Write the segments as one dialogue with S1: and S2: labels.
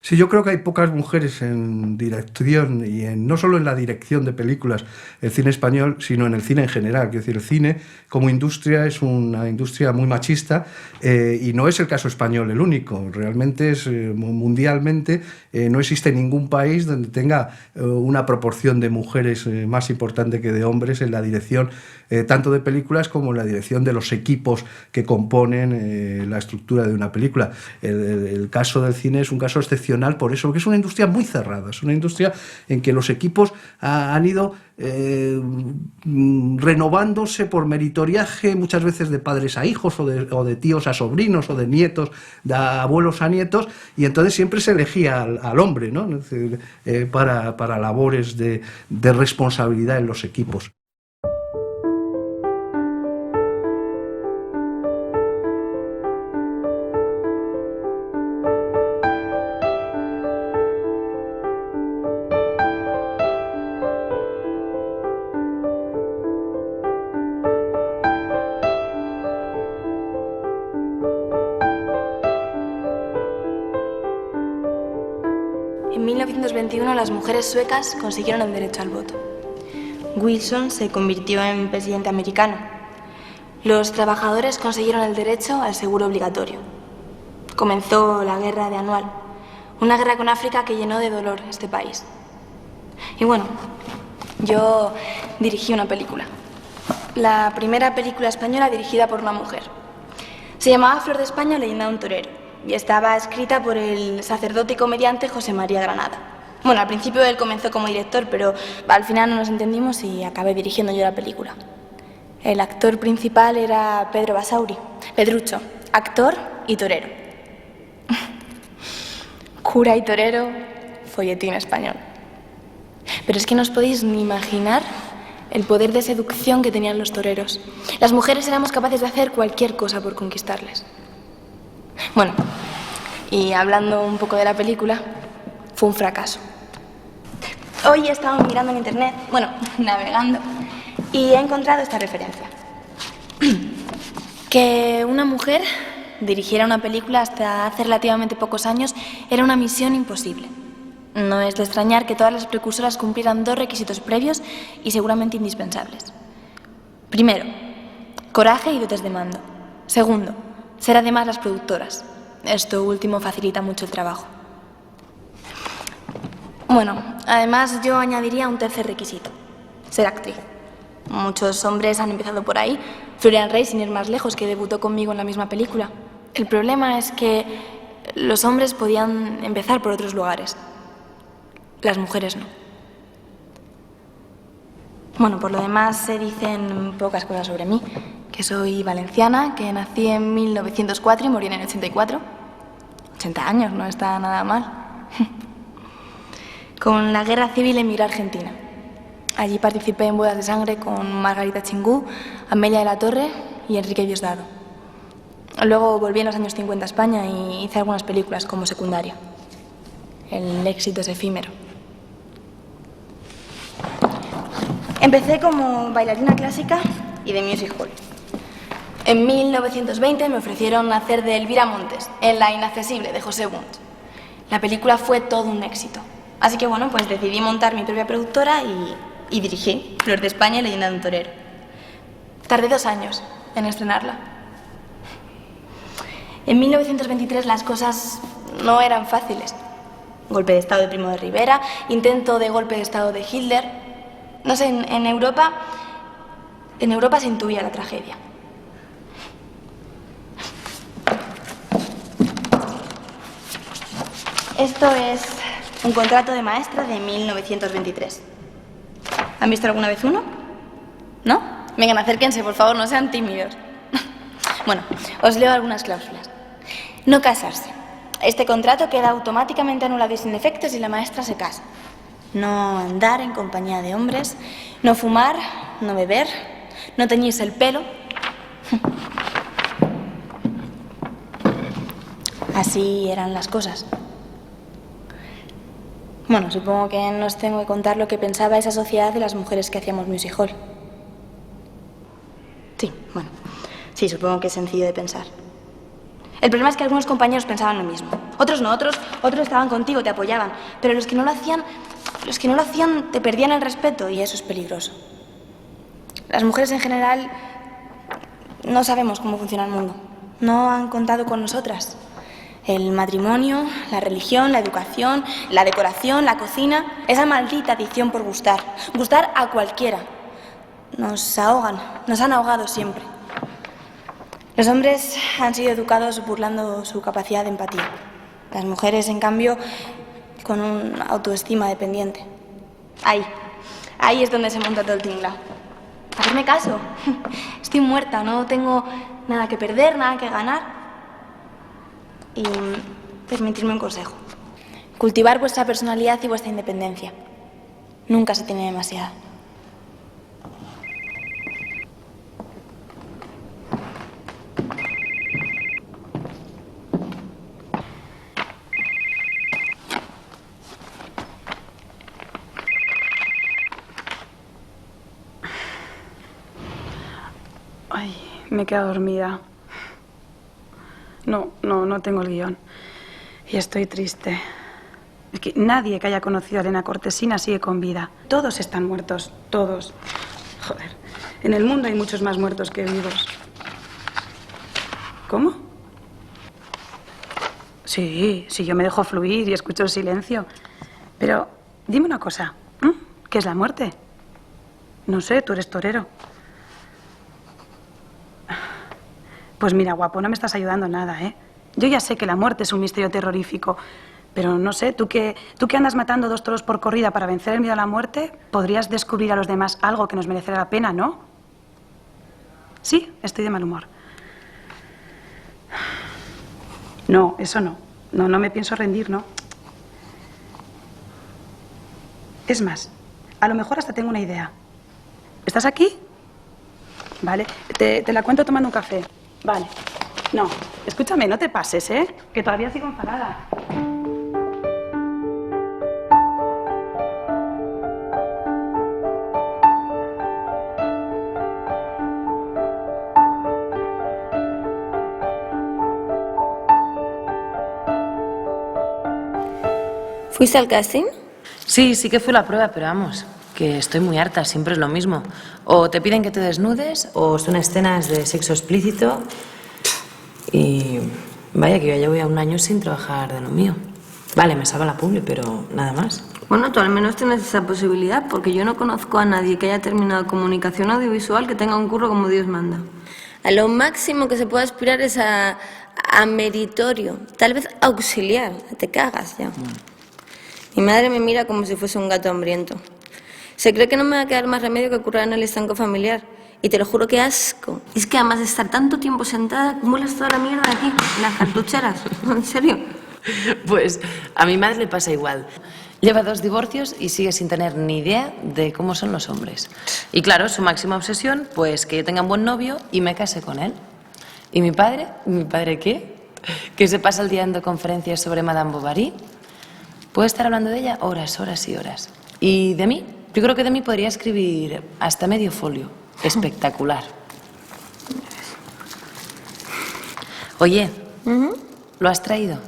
S1: Sí, yo creo que hay pocas mujeres en dirección y no solo en la dirección de películas, el cine español, sino en el cine en general. Quiero decir, el cine como industria es una industria muy machista y no es el caso español el único. Realmente es mundialmente no existe ningún país donde tenga una proporción de mujeres más importante que de hombres en la dirección tanto de películas como en la dirección de los equipos que componen la estructura de una película. El caso del cine es un caso excepcional por eso, porque es una industria muy cerrada, es una industria en que los equipos han ido renovándose por meritoriaje, muchas veces de padres a hijos o de tíos a sobrinos o de nietos, de abuelos a nietos, y entonces siempre se elegía al hombre, ¿no? Es decir, para labores de responsabilidad en los equipos.
S2: En 1921 las mujeres suecas consiguieron el derecho al voto. Wilson se convirtió en presidente americano. Los trabajadores consiguieron el derecho al seguro obligatorio. Comenzó la guerra de Anual, una guerra con África que llenó de dolor este país. Y bueno, yo dirigí una película. La primera película española dirigida por una mujer. Se llamaba Flor de España, leyenda de un torero, y estaba escrita por el sacerdote y comediante José María Granada. Bueno, al principio él comenzó como director, pero al final no nos entendimos y acabé dirigiendo yo la película. El actor principal era Pedro Basauri, Pedrucho, actor y torero. Cura y torero, folletín español. Pero es que no os podéis ni imaginar el poder de seducción que tenían los toreros. Las mujeres éramos capaces de hacer cualquier cosa por conquistarles. Bueno, y hablando un poco de la película, fue un fracaso. Hoy he estado mirando en internet, bueno, navegando, y he encontrado esta referencia. Que una mujer dirigiera una película hasta hace relativamente pocos años era una misión imposible. No es de extrañar que todas las precursoras cumplieran dos requisitos previos y seguramente indispensables. Primero, coraje y dotes de mando. Segundo, ser además las productoras. Esto último facilita mucho el trabajo. Bueno, además yo añadiría un tercer requisito: ser actriz. Muchos hombres han empezado por ahí. Florian Rey, sin ir más lejos, que debutó conmigo en la misma película. El problema es que los hombres podían empezar por otros lugares. Las mujeres no. Bueno, por lo demás se dicen pocas cosas sobre mí. Que soy valenciana, que nací en 1904 y morí en el 84. 80 años, no está nada mal. Con la guerra civil emigré a Argentina. Allí participé en bodas de sangre con Margarita Chingú, Amelia de la Torre y Enrique Diosdado. Luego volví en los años 50 a España y hice algunas películas como secundaria. El éxito es efímero. Empecé como bailarina clásica y de music hall. En 1920 me ofrecieron hacer de Elvira Montes en La inaccesible de José Bunt. La película fue todo un éxito. Así que bueno, pues decidí montar mi propia productora y dirigí Flor de España, leyenda de un torero. Tardé 2 años en estrenarla. En 1923 las cosas no eran fáciles. Golpe de estado de Primo de Rivera, intento de golpe de estado de Hitler. No sé, en Europa se intuía la tragedia. Esto es un contrato de maestra de 1923. ¿Han visto alguna vez uno? ¿No? Vengan, acérquense, por favor, no sean tímidos. Bueno, os leo algunas cláusulas. No casarse. Este contrato queda automáticamente anulado y sin efectos si la maestra se casa. No andar en compañía de hombres, no fumar, no beber, no teñirse el pelo. Así eran las cosas. Bueno, supongo que no os tengo que contar lo que pensaba esa sociedad de las mujeres que hacíamos music hall. Sí, bueno, sí, supongo que es sencillo de pensar. El problema es que algunos compañeros pensaban lo mismo. Otros no, otros estaban contigo, te apoyaban. Pero los que no lo hacían te perdían el respeto y eso es peligroso. Las mujeres en general no sabemos cómo funciona el mundo. No han contado con nosotras. El matrimonio, la religión, la educación, la decoración, la cocina, esa maldita adicción por gustar. Gustar a cualquiera. Nos ahogan, nos han ahogado siempre. Los hombres han sido educados burlando su capacidad de empatía. Las mujeres, en cambio, con una autoestima dependiente. Ahí es donde se monta todo el tinglao. Hacerme caso. Estoy muerta, no tengo nada que perder, nada que ganar. Y permitirme un consejo. Cultivar vuestra personalidad y vuestra independencia. Nunca se tiene demasiada.
S3: Ay, me he quedado dormida. No tengo el guión. Y estoy triste. Es que nadie que haya conocido a Elena Cortesina sigue con vida. Todos están muertos, todos. Joder, en el mundo hay muchos más muertos que vivos. ¿Cómo? Sí, yo me dejo fluir y escucho el silencio. Pero dime una cosa, ¿qué es la muerte? No sé, tú eres torero. Pues mira, guapo, no me estás ayudando nada, ¿eh? Yo ya sé que la muerte es un misterio terrorífico, pero no sé, tú que andas matando 2 toros por corrida para vencer el miedo a la muerte, podrías descubrir a los demás algo que nos merecerá la pena, ¿no? Sí, estoy de mal humor. No, eso no. No me pienso rendir, ¿no? Es más, a lo mejor hasta tengo una idea. ¿Estás aquí? Vale, te la cuento tomando un café. Vale. No, escúchame, no te pases, ¿eh? Que todavía sigo enfadada.
S2: ¿Fuiste al casting?
S4: Sí que fue la prueba, pero vamos, que estoy muy harta, siempre es lo mismo. O te piden que te desnudes, o son escenas de sexo explícito. Y vaya que yo ya voy a 1 año sin trabajar de lo mío. Vale, me salva la publi, pero nada más.
S5: Bueno, tú al menos tienes esa posibilidad, porque yo no conozco a nadie que haya terminado comunicación audiovisual que tenga un curro como Dios manda. A lo máximo que se puede aspirar es a meritorio, tal vez auxiliar, te cagas ya. Mi madre me mira como si fuese un gato hambriento. Se cree que no me va a quedar más remedio que currar en el estanco familiar. Y te lo juro que asco. Es que además de estar tanto tiempo sentada, acumulas toda la mierda aquí, en las cartucheras. ¿En serio?
S4: Pues a mi madre le pasa igual. Lleva 2 divorcios y sigue sin tener ni idea de cómo son los hombres. Y claro, su máxima obsesión, pues que yo tenga un buen novio y me case con él. ¿Y mi padre? ¿Mi padre qué? Que se pasa el día dando conferencias sobre Madame Bovary. Puedo estar hablando de ella horas y horas. ¿Y de mí? Yo creo que de mí podría escribir hasta medio folio. Espectacular. Oye, ¿lo has traído?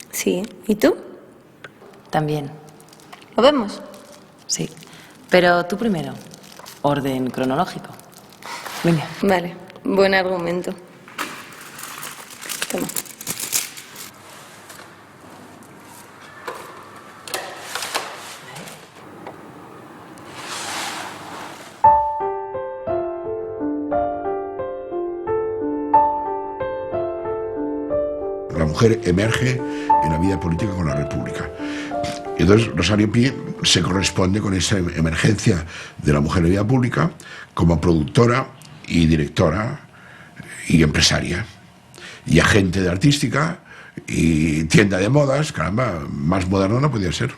S5: Sí. ¿Y tú?
S4: También.
S5: ¿Lo vemos?
S4: Sí. Pero tú primero. Orden cronológico. Venga.
S5: Vale. Buen argumento. Toma.
S6: La mujer emerge en la vida política con la República. Y entonces Rosario Pi se corresponde con esa emergencia de la mujer en la vida pública como productora y directora y empresaria y agente de artística y tienda de modas. Caramba, más moderno no podía ser.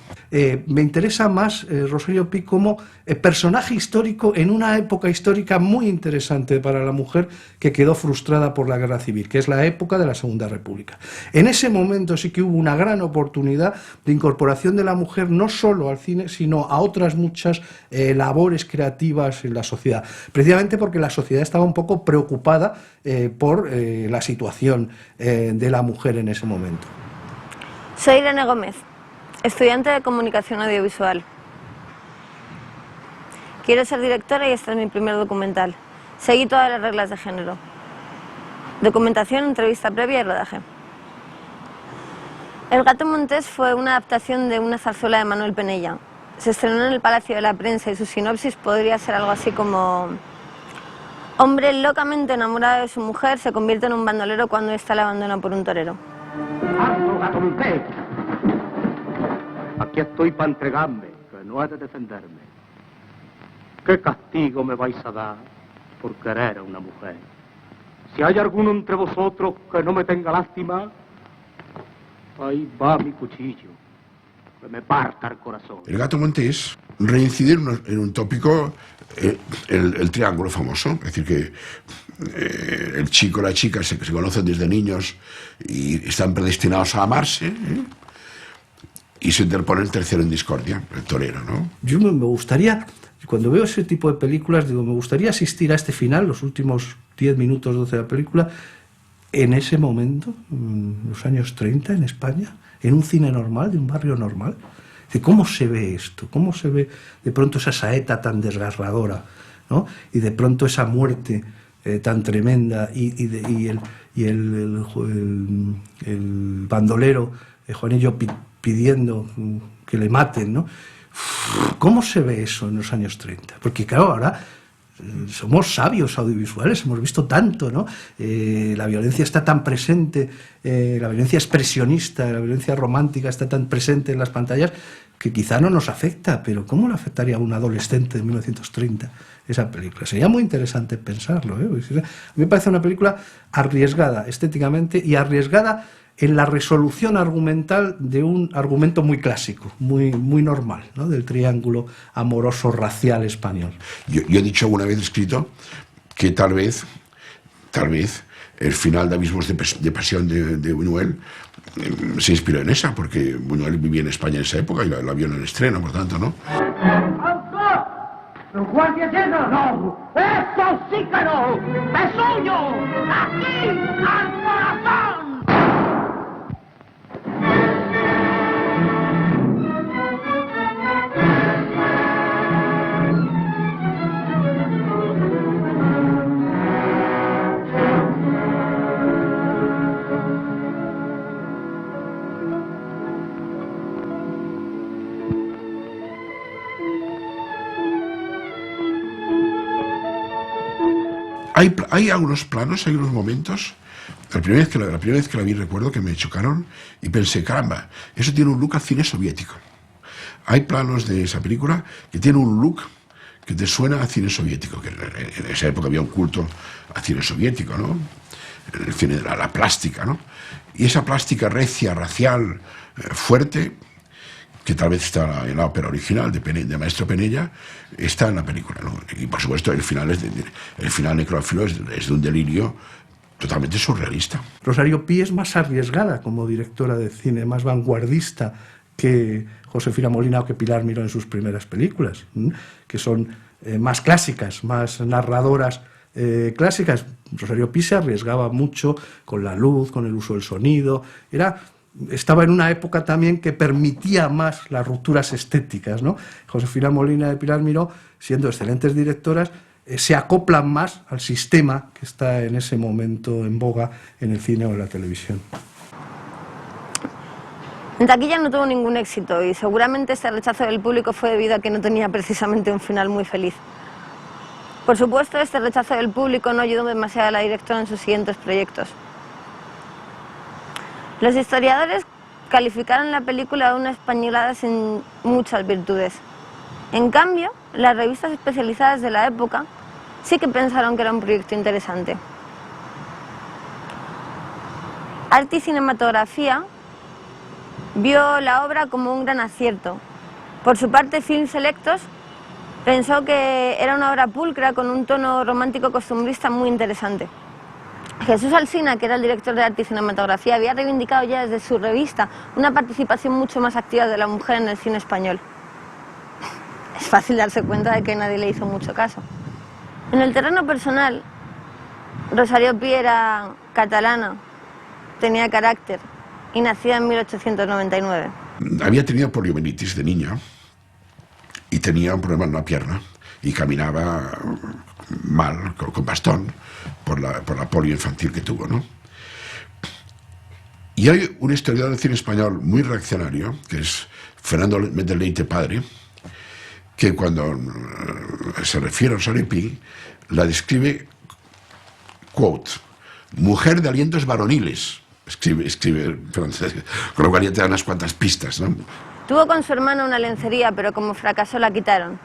S1: Me interesa más Rosario Pi como personaje histórico en una época histórica muy interesante para la mujer que quedó frustrada por la guerra civil, que es la época de la Segunda República. En ese momento sí que hubo una gran oportunidad de incorporación de la mujer no solo al cine, sino a otras muchas labores creativas en la sociedad, precisamente porque la sociedad estaba un poco preocupada por la situación de la mujer en ese momento.
S5: Soy Irene Gómez, estudiante de Comunicación Audiovisual. Quiero ser directora y este es mi primer documental. Seguí todas las reglas de género. Documentación, entrevista previa y rodaje. El gato montés fue una adaptación de una zarzuela de Manuel Penella. Se estrenó en el Palacio de la Prensa y su sinopsis podría ser algo así como: hombre locamente enamorado de su mujer se convierte en un bandolero cuando ésta la abandona por un torero.
S7: ¡Alto, gato montés! Aquí estoy para entregarme, que no he de defenderme. ¿Qué castigo me vais a dar por querer a una mujer? Si hay alguno entre vosotros que no me tenga lástima, ahí va mi cuchillo, que me parta el corazón.
S6: El gato montés reincide en un tópico, el triángulo famoso, es decir, que el chico y la chica se conocen desde niños y están predestinados a amarse, y se interpone el tercero en discordia, el torero, ¿no?
S1: Yo me gustaría, cuando veo ese tipo de películas, digo, me gustaría asistir a este final, los últimos 10 minutos, 12 de la película, en ese momento, en los años 30 en España, en un cine normal, de un barrio normal. ¿Cómo se ve esto? ¿Cómo se ve de pronto esa saeta tan desgarradora, ¿no? Y de pronto esa muerte tan tremenda y el bandolero Juanillo pidiendo que le maten, ¿no? ¿Cómo se ve eso en los años 30? Porque claro, ahora somos sabios audiovisuales, hemos visto tanto, ¿no? La violencia está tan presente, la violencia expresionista, la violencia romántica está tan presente en las pantallas que quizá no nos afecta, pero ¿cómo le afectaría a un adolescente de 1930 esa película? Sería muy interesante pensarlo, ¿eh? A mí me parece una película arriesgada estéticamente y arriesgada en la resolución argumental de un argumento muy clásico, muy normal, ¿no? Del triángulo amoroso racial español.
S6: Yo he dicho alguna vez, escrito, que tal vez, el final de Abismos de Pasión de Buñuel se inspiró en esa, porque Buñuel vivía en España en esa época y la vio en el estreno, por tanto, ¿no?
S7: ¡Los guardias llenos! ¡No! ¡Eso sí que no! ¡Es suyo! ¡Aquí! ¡Al corazón!
S6: Hay algunos planos, hay unos momentos. La primera vez que la vi recuerdo que me chocaron y pensé, caramba, eso tiene un look al cine soviético. Hay planos de esa película que tienen un look que te suena a cine soviético, que en esa época había un culto al cine soviético, ¿no? En el cine de la plástica, ¿no? Y esa plástica recia, racial, fuerte, que tal vez está en la ópera original de Maestro Penella, está en la película, ¿no? Y por supuesto el final necrófilo es de un delirio totalmente surrealista.
S1: Rosario Pi es más arriesgada como directora de cine, más vanguardista que Josefina Molina o que Pilar Miró en sus primeras películas, que son más clásicas, más narradoras clásicas. Rosario Pi se arriesgaba mucho con la luz, con el uso del sonido, estaba en una época también que permitía más las rupturas estéticas, ¿no? Josefina Molina y Pilar Miró, siendo excelentes directoras, se acoplan más al sistema que está en ese momento en boga en el cine o en la televisión.
S5: En taquilla no tuvo ningún éxito y seguramente este rechazo del público fue debido a que no tenía precisamente un final muy feliz. Por supuesto, este rechazo del público no ayudó demasiado a la directora en sus siguientes proyectos. Los historiadores calificaron la película de una españolada sin muchas virtudes. En cambio, las revistas especializadas de la época sí que pensaron que era un proyecto interesante. Arte y Cinematografía vio la obra como un gran acierto. Por su parte, Film Selectos pensó que era una obra pulcra con un tono romántico costumbrista muy interesante. Jesús Alsina, que era el director de Arte y Cinematografía, había reivindicado ya desde su revista una participación mucho más activa de la mujer en el cine español. Es fácil darse cuenta de que nadie le hizo mucho caso. En el terreno personal, Rosario Pi era catalana, tenía carácter, y nacida en 1899.
S6: Había tenido poliomielitis de niña y tenía un problema en una pierna y caminaba mal, con bastón, por la polio infantil que tuvo, ¿no? Y hay un historiador del cine español muy reaccionario, que es Fernando Méndez Leite padre, que cuando se refiere a Rosario Pi, la describe, quote, mujer de alientos varoniles, escribe francés, con lo cual ya te da unas cuantas pistas, ¿no?
S5: Tuvo con su hermana una lencería, pero como fracasó la quitaron.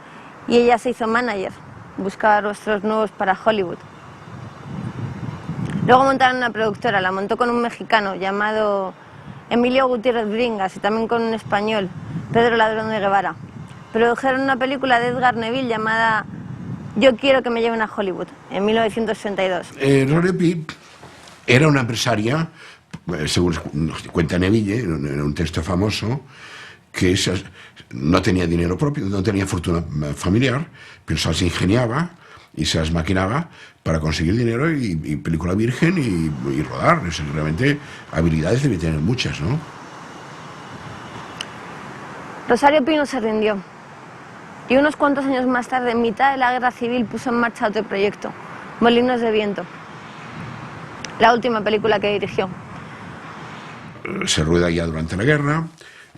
S5: Y ella se hizo manager, buscaba rostros nuevos para Hollywood. Luego montaron una productora, la montó con un mexicano llamado Emilio Gutiérrez Bringas y también con un español, Pedro Ladrón de Guevara. Produjeron una película de Edgar Neville llamada Yo quiero que me lleven a Hollywood, en 1962.
S6: Rosario Pi era una empresaria, según cuenta Neville, en un texto famoso, que no tenía dinero propio, no tenía fortuna familiar, pero se las ingeniaba y se las maquinaba para conseguir dinero y película virgen y rodar. Realmente habilidades debe tener muchas, ¿no?
S5: Rosario Pi no se rindió. Y unos cuantos años más tarde, en mitad de la guerra civil, puso en marcha otro proyecto, Molinos de Viento, la última película que dirigió.
S6: Se rueda ya durante la guerra,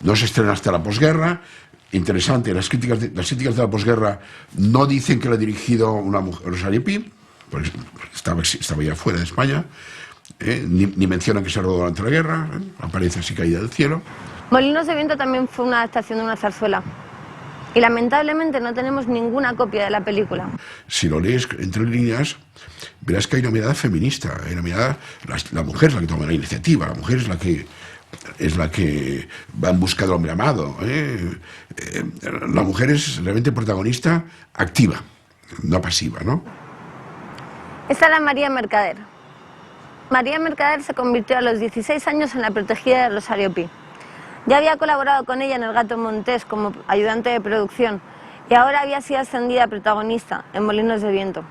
S6: no se estrena hasta la posguerra. Interesante, las críticas de la posguerra no dicen que la ha dirigido una mujer, Rosario Pi, porque estaba ya fuera de España, ni mencionan que se rodó durante la guerra, aparece así caída del cielo.
S5: Molinos de Viento también fue una adaptación de una zarzuela. Y lamentablemente no tenemos ninguna copia de la película.
S6: Si lo lees entre líneas, verás que hay una mirada feminista, hay una mirada, la mujer es la que toma la iniciativa, la mujer es la que va en busca del hombre amado. La mujer es realmente protagonista activa, no pasiva, ¿no?
S5: Esta era María Mercader. María Mercader se convirtió a los 16 años en la protegida de Rosario Pi. Ya había colaborado con ella en El Gato Montés como ayudante de producción y ahora había sido ascendida a protagonista en Molinos de Viento.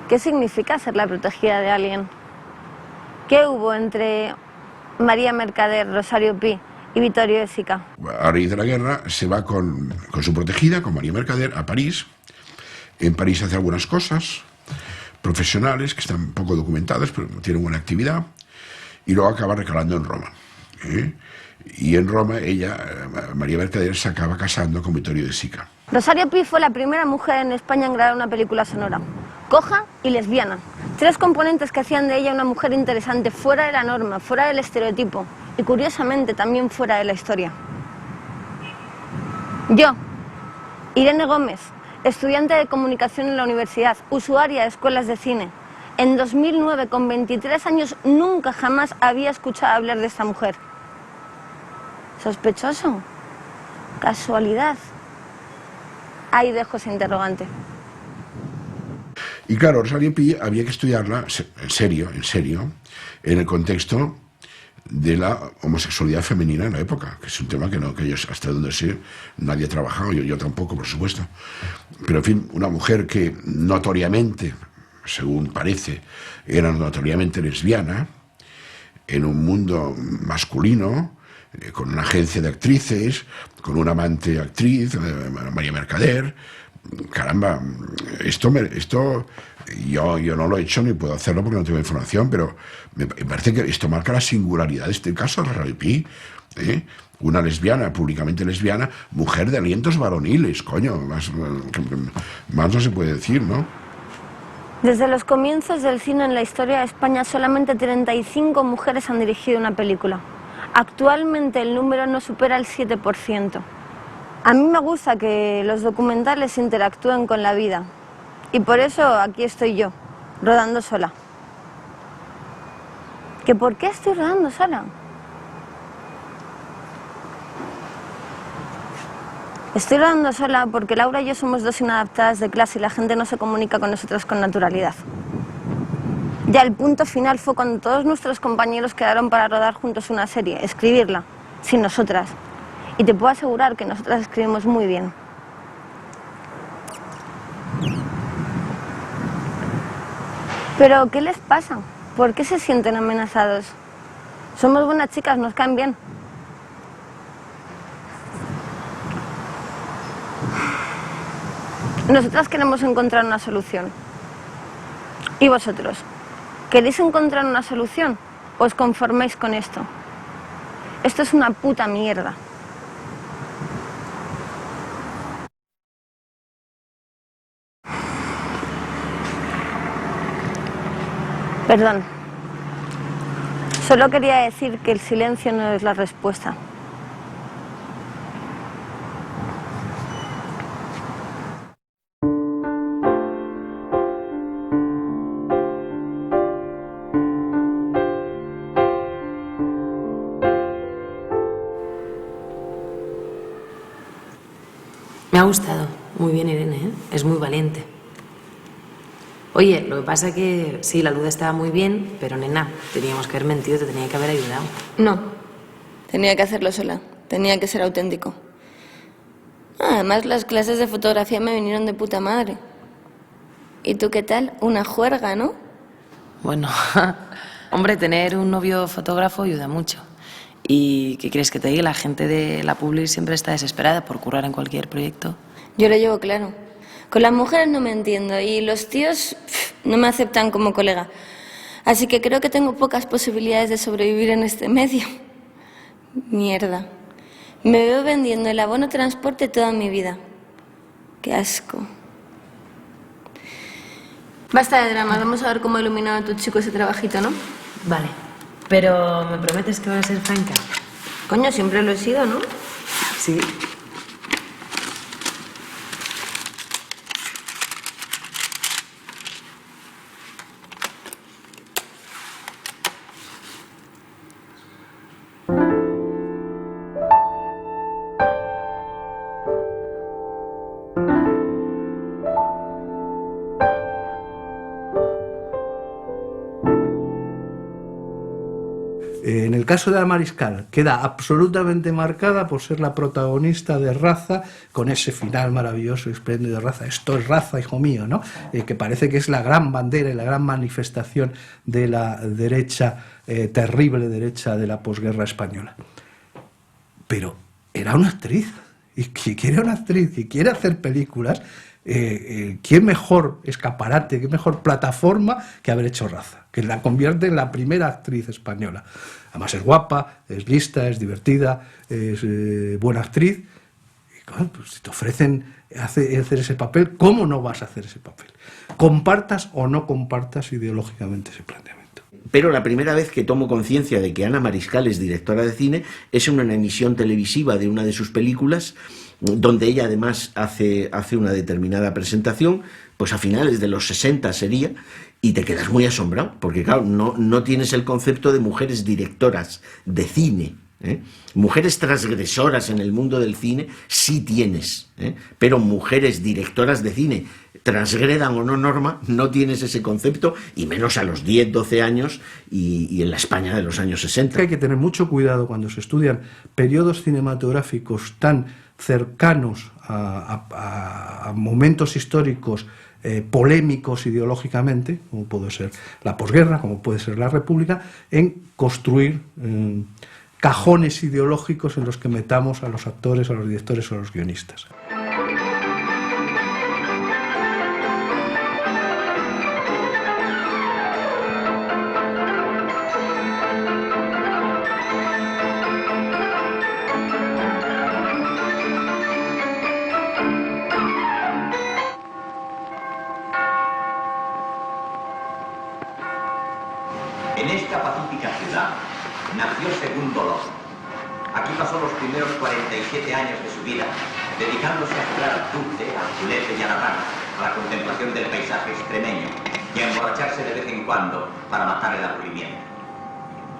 S5: ¿Qué significa ser la protegida de alguien? ¿Qué hubo entre María Mercader, Rosario Pi y Vittorio De Sica?
S6: A raíz de la guerra se va con su protegida, con María Mercader, a París. En París hace algunas cosas profesionales que están poco documentadas, pero tienen buena actividad, y luego acaba recalando en Roma. Y en Roma ella, María Mercader, se acaba casando con Vittorio De Sica.
S5: Rosario Pi fue la primera mujer en España en grabar una película sonora, coja y lesbiana. 3 componentes que hacían de ella una mujer interesante, fuera de la norma, fuera del estereotipo y curiosamente también fuera de la historia. Yo, Irene Gómez, estudiante de comunicación en la universidad, usuaria de escuelas de cine. En 2009, con 23 años, nunca jamás había escuchado hablar de esta mujer. ¿Sospechoso? ¿Casualidad? Ahí dejo ese interrogante.
S6: Y claro, Rosario Pi había que estudiarla en serio, en el contexto de la homosexualidad femenina en la época, que es un tema que ellos, hasta donde sé, nadie ha trabajado, yo tampoco, por supuesto. Pero en fin, una mujer que notoriamente, según parece, era notoriamente lesbiana, en un mundo masculino, con una agencia de actrices, con una amante actriz, María Mercader. Caramba, esto yo no lo he hecho ni puedo hacerlo porque no tengo información, pero me parece que esto marca la singularidad de este caso de Rosario Pi. Una lesbiana, públicamente lesbiana, mujer de alientos varoniles, coño, más no se puede decir, ¿no?
S5: Desde los comienzos del cine en la historia de España, solamente 35 mujeres han dirigido una película. Actualmente el número no supera el 7%. A mí me gusta que los documentales interactúen con la vida. Y por eso aquí estoy yo, rodando sola. ¿Que por qué estoy rodando sola? Estoy rodando sola porque Laura y yo somos 2 inadaptadas de clase y la gente no se comunica con nosotros con naturalidad. Ya el punto final fue cuando todos nuestros compañeros quedaron para rodar juntos una serie, escribirla, sin nosotras. Y te puedo asegurar que nosotras escribimos muy bien. Pero, ¿qué les pasa? ¿Por qué se sienten amenazados? Somos buenas chicas, nos caen bien. Nosotras queremos encontrar una solución. ¿Y vosotros? ¿Queréis encontrar una solución? ¿O os conforméis con esto? Esto es una puta mierda. Perdón. Solo quería decir que el silencio no es la respuesta.
S4: Me ha gustado. Muy bien, Irene, ¿eh? Es muy valiente. Oye, lo que pasa es que sí, la luz estaba muy bien, pero nena, teníamos que haber mentido, te tenía que haber ayudado.
S5: No. Tenía que hacerlo sola. Tenía que ser auténtico. Además, las clases de fotografía me vinieron de puta madre. ¿Y tú qué tal? Una juerga, ¿no?
S4: Bueno, hombre, tener un novio fotógrafo ayuda mucho. ¿Y qué crees que te diga? La gente de la publi siempre está desesperada por currar en cualquier proyecto.
S5: Yo lo llevo claro. Con las mujeres no me entiendo y los tíos no me aceptan como colega. Así que creo que tengo pocas posibilidades de sobrevivir en este medio. Mierda. Me veo vendiendo el abono transporte toda mi vida. Qué asco. Basta de drama, vamos a ver cómo ha iluminado a tu chico ese trabajito, ¿no?
S4: Vale, pero ¿me prometes que vas a ser franca?
S5: Coño, siempre lo he sido, ¿no?
S4: Sí.
S1: En el caso de la Mariscal, queda absolutamente marcada por ser la protagonista de Raza, con ese final maravilloso y espléndido de Raza. Esto es Raza, hijo mío, ¿no? Que parece que es la gran bandera y la gran manifestación de la derecha, terrible derecha de la posguerra española. Pero era una actriz, y si quiere una actriz y quiere hacer películas, ¿qué mejor escaparate, qué mejor plataforma que haber hecho Raza? Que la convierte en la primera actriz española. Además es guapa, es lista, es divertida, es buena actriz. Y claro, pues si te ofrecen hacer ese papel, ¿cómo no vas a hacer ese papel? Compartas o no compartas ideológicamente ese planteamiento.
S8: Pero la primera vez que tomo conciencia de que Ana Mariscal es directora de cine es en una emisión televisiva de una de sus películas, donde ella además hace una determinada presentación, pues a finales de los 60 sería, y te quedas muy asombrado, porque claro, no tienes el concepto de mujeres directoras de cine, ¿eh? Mujeres transgresoras en el mundo del cine sí tienes, ¿eh? Pero mujeres directoras de cine, transgredan o no norma, no tienes ese concepto, y menos a los 10, 12 años y en la España de los años 60.
S1: Hay que tener mucho cuidado cuando se estudian periodos cinematográficos tan cercanos a momentos históricos polémicos ideológicamente, como puede ser la posguerra, como puede ser la República, en construir cajones ideológicos en los que metamos a los actores, a los directores o a los guionistas.
S9: En esta pacífica ciudad nació Segundo López. Aquí pasó los primeros 47 años de su vida, dedicándose a jugar al dulce, al chulete y a la rana, a la contemplación del paisaje extremeño y a emborracharse de vez en cuando para matar el aburrimiento.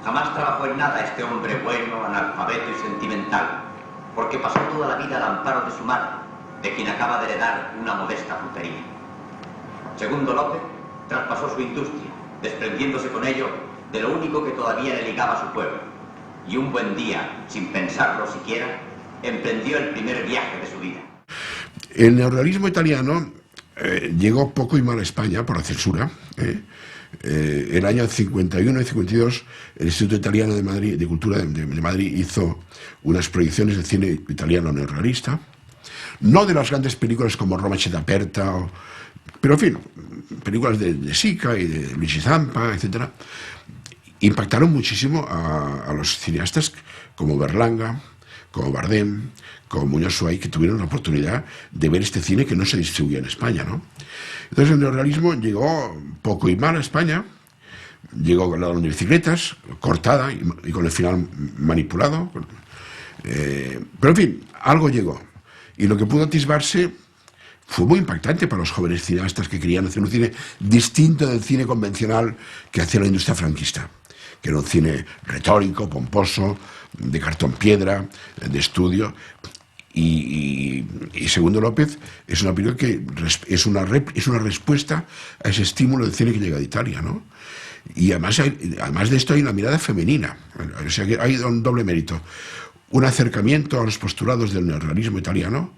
S9: Jamás trabajó en nada este hombre bueno, analfabeto y sentimental, porque pasó toda la vida al amparo de su madre, de quien acaba de heredar una modesta frutería. Segundo López traspasó su industria, desprendiéndose con ello de lo único que todavía le ligaba a su pueblo, y un buen día, sin pensarlo siquiera, emprendió el primer viaje de su vida.
S6: El neorrealismo italiano llegó poco y mal a España por la censura. El año 51 y 52 el Instituto Italiano de Madrid, de Cultura de Madrid, hizo unas proyecciones de cine italiano neorrealista, no de las grandes películas como Roma Città Aperta, pero en fin, películas de Sica y de Luigi Zampa, etc. Impactaron muchísimo a los cineastas como Berlanga, como Bardem, como Muñoz Suay, que tuvieron la oportunidad de ver este cine que no se distribuía en España, ¿no? Entonces el neorrealismo llegó poco y mal a España, llegó con la de bicicletas, cortada y con el final manipulado, pero en fin, algo llegó. Y lo que pudo atisbarse fue muy impactante para los jóvenes cineastas que querían hacer un cine distinto del cine convencional que hacía la industria franquista, que era un cine retórico, pomposo, de cartón piedra, de estudio. Y Segundo López es una película que es una respuesta a ese estímulo del cine que llega de Italia, ¿no? Y además de esto hay una mirada femenina, o sea que hay un doble mérito, un acercamiento a los postulados del neorrealismo italiano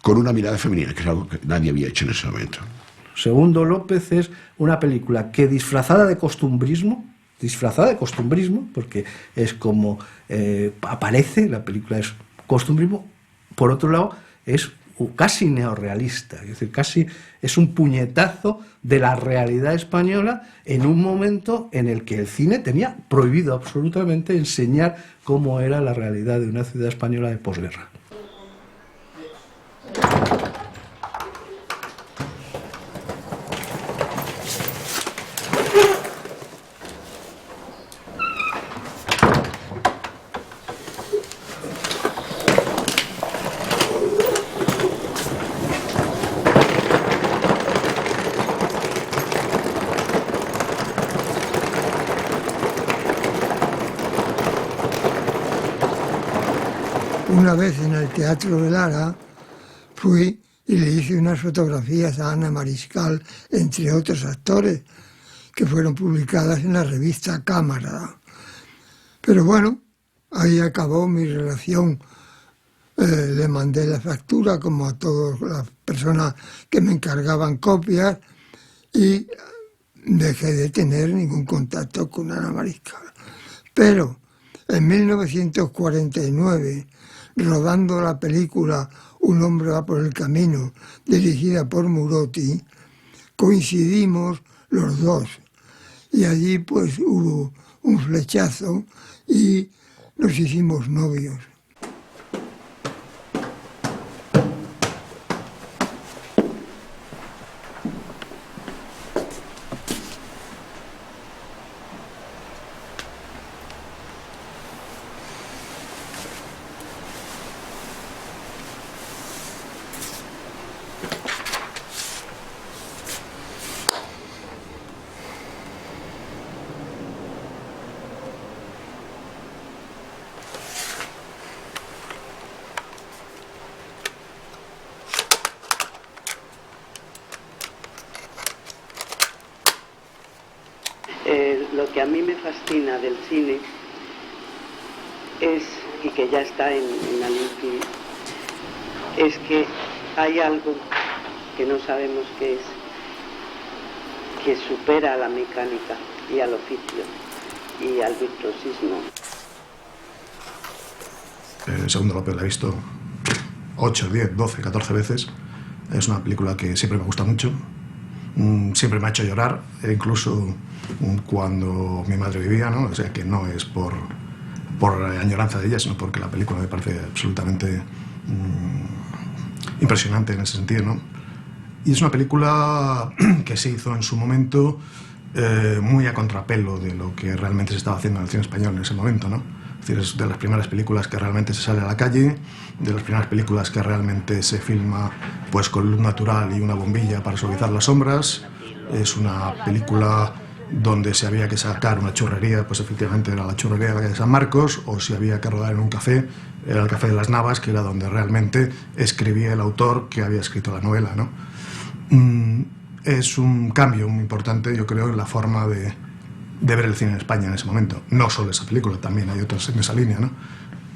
S6: con una mirada femenina, que es algo que nadie había hecho en ese momento.
S1: Segundo López es una película que disfrazada de costumbrismo, porque es como aparece, la película es costumbrismo, por otro lado es casi neorrealista, es decir, casi es un puñetazo de la realidad española en un momento en el que el cine tenía prohibido absolutamente enseñar cómo era la realidad de una ciudad española de posguerra.
S10: Una vez en el Teatro de Lara fui y le hice unas fotografías a Ana Mariscal, entre otros actores, que fueron publicadas en la revista Cámara. Pero bueno, ahí acabó mi relación. Le mandé la factura, como a todas las personas que me encargaban copias, y dejé de tener ningún contacto con Ana Mariscal. Pero en 1949, rodando la película Un hombre va por el camino, dirigida por Murotti, coincidimos los dos. Y allí pues hubo un flechazo y nos hicimos novios.
S11: Lo que a mí me fascina del cine es, y que ya está en Alinfin, es que hay algo que no sabemos qué es, que supera a la mecánica y al oficio y al virtuosismo.
S12: Segundo López la he visto 8, 10, 12, 14 veces. Es una película que siempre me gusta mucho. Siempre me ha hecho llorar, incluso cuando mi madre vivía, ¿no? O sea, que no es por añoranza de ella, sino porque la película me parece absolutamente impresionante en ese sentido, ¿no? Y es una película que se hizo en su momento muy a contrapelo de lo que realmente se estaba haciendo en el cine español en ese momento, ¿no? Es decir, es de las primeras películas que realmente se sale a la calle, de las primeras películas que realmente se filma pues con luz natural y una bombilla para suavizar las sombras. Es una película donde si había que sacar una churrería, pues efectivamente era la churrería de la calle San Marcos, o si había que rodar en un café, era el Café de las Navas, que era donde realmente escribía el autor que había escrito la novela, ¿no? Es un cambio muy importante, yo creo, en la forma de ver el cine en España en ese momento. No solo esa película, también hay otras en esa línea, ¿no?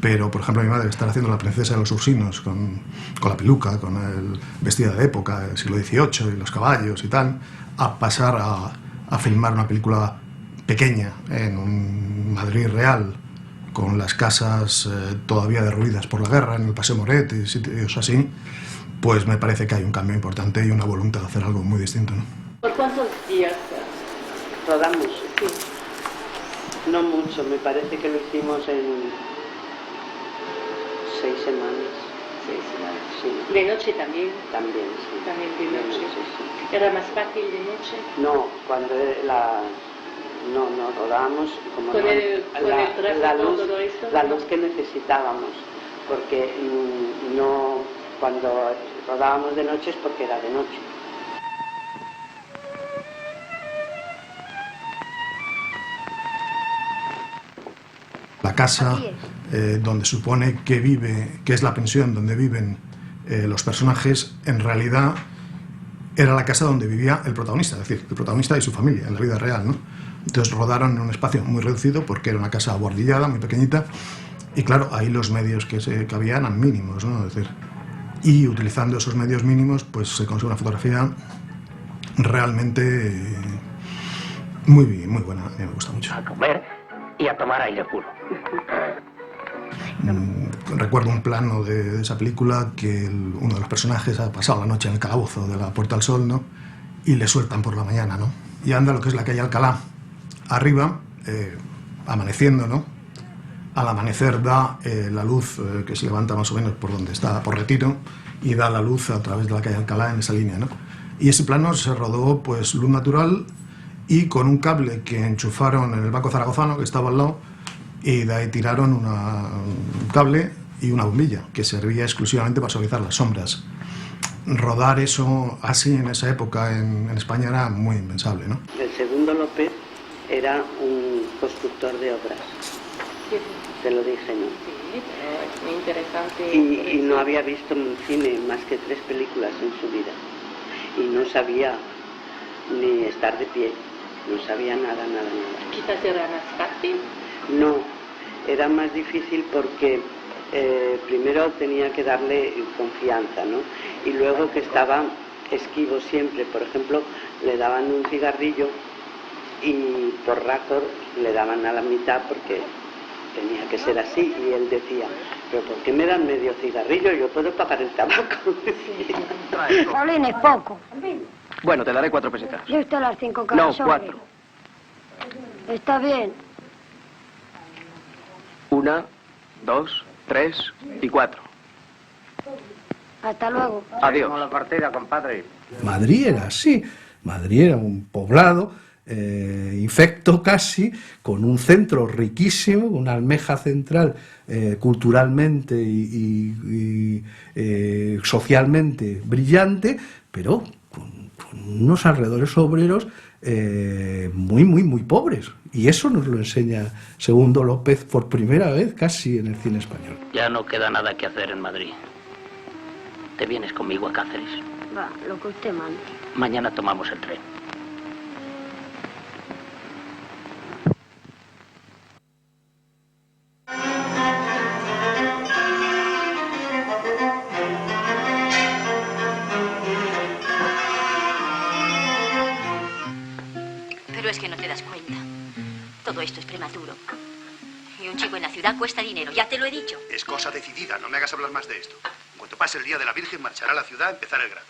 S12: Pero, por ejemplo, mi madre estar haciendo La princesa de los Ursinos con la peluca, con el vestido de época del siglo XVIII y los caballos y tal, a pasar a filmar una película pequeña en un Madrid real, con las casas todavía derruidas por la guerra, en el Paseo Moret y sitios así, pues me parece que hay un cambio importante y una voluntad de hacer algo muy distinto, ¿no?
S11: ¿Por cuántos días rodamos? Sí. No mucho, me parece que lo hicimos en 6 semanas.
S13: 6 semanas.
S11: Sí.
S13: ¿De noche también?
S11: También, sí.
S13: También de noche.
S11: Sí.
S13: ¿Era más fácil de noche?
S11: No, cuando no rodábamos como
S13: con
S11: no,
S13: el tráfico, todo esto,
S11: la luz que necesitábamos, porque no, cuando rodábamos de noche es porque era de noche.
S12: La casa donde supone que vive, que es la pensión donde viven los personajes, en realidad era la casa donde vivía el protagonista, es decir, el protagonista y su familia en la vida real, ¿no? Entonces rodaron en un espacio muy reducido porque era una casa abordillada, muy pequeñita, y claro, ahí los medios que había eran mínimos, ¿no? Es decir, y utilizando esos medios mínimos, pues se consigue una fotografía realmente muy buena, a mí me gusta mucho.
S14: A comer y a tomar aire puro.
S12: Recuerdo un plano de esa película que uno de los personajes ha pasado la noche en el calabozo de la Puerta del Sol, ¿no? Y le sueltan por la mañana, ¿no? Y anda lo que es la calle Alcalá. Arriba, amaneciendo, ¿no? Al amanecer da la luz que se levanta más o menos por donde está, por Retiro, y da la luz a través de la calle Alcalá en esa línea, ¿no? Y ese plano se rodó, pues, luz natural y con un cable que enchufaron en el Banco Zaragozano, que estaba al lado, y de ahí tiraron un cable y una bombilla, que servía exclusivamente para suavizar las sombras. Rodar eso así en esa época en España era muy impensable, ¿no?
S11: El segundo López era un constructor de obras. Te lo dije, ¿no?
S13: Sí, pero es muy interesante.
S11: Y no había visto en cine más que 3 películas en su vida. Y no sabía ni estar de pie, no sabía nada.
S13: ¿Quizás era más fácil?
S11: No, era más difícil porque primero tenía que darle confianza, ¿no? Y luego que estaba esquivo siempre. Por ejemplo, le daban un cigarrillo y por récord le daban a la mitad porque tenía que ser así, y él decía, pero ¿por qué me dan medio cigarrillo? Yo puedo pagar el tabaco.
S15: Paulín, es poco.
S14: Bueno, te daré 4 pesetas.
S15: Yo usted las 5 caras.
S14: No, 4.
S15: Está bien.
S14: 1, 2, 3 y 4.
S15: Hasta luego.
S14: Adiós. La partida, compadre.
S1: Madrid era así. Madrid era un poblado infecto casi, con un centro riquísimo, una almeja central culturalmente y socialmente brillante, pero con unos alrededores obreros muy pobres. Y eso nos lo enseña Segundo López por primera vez casi en el cine español.
S14: Ya no queda nada que hacer en Madrid. ¿Te vienes conmigo a Cáceres?
S15: Va, lo que usted mande.
S14: Mañana tomamos el tren.
S16: Pero es que no te das cuenta. Todo esto es prematuro. Y un chico en la ciudad cuesta dinero, ya te lo he dicho.
S17: Es cosa decidida, no me hagas hablar más de esto. En cuanto pase el Día de la Virgen, marchará a la ciudad a empezar el grado.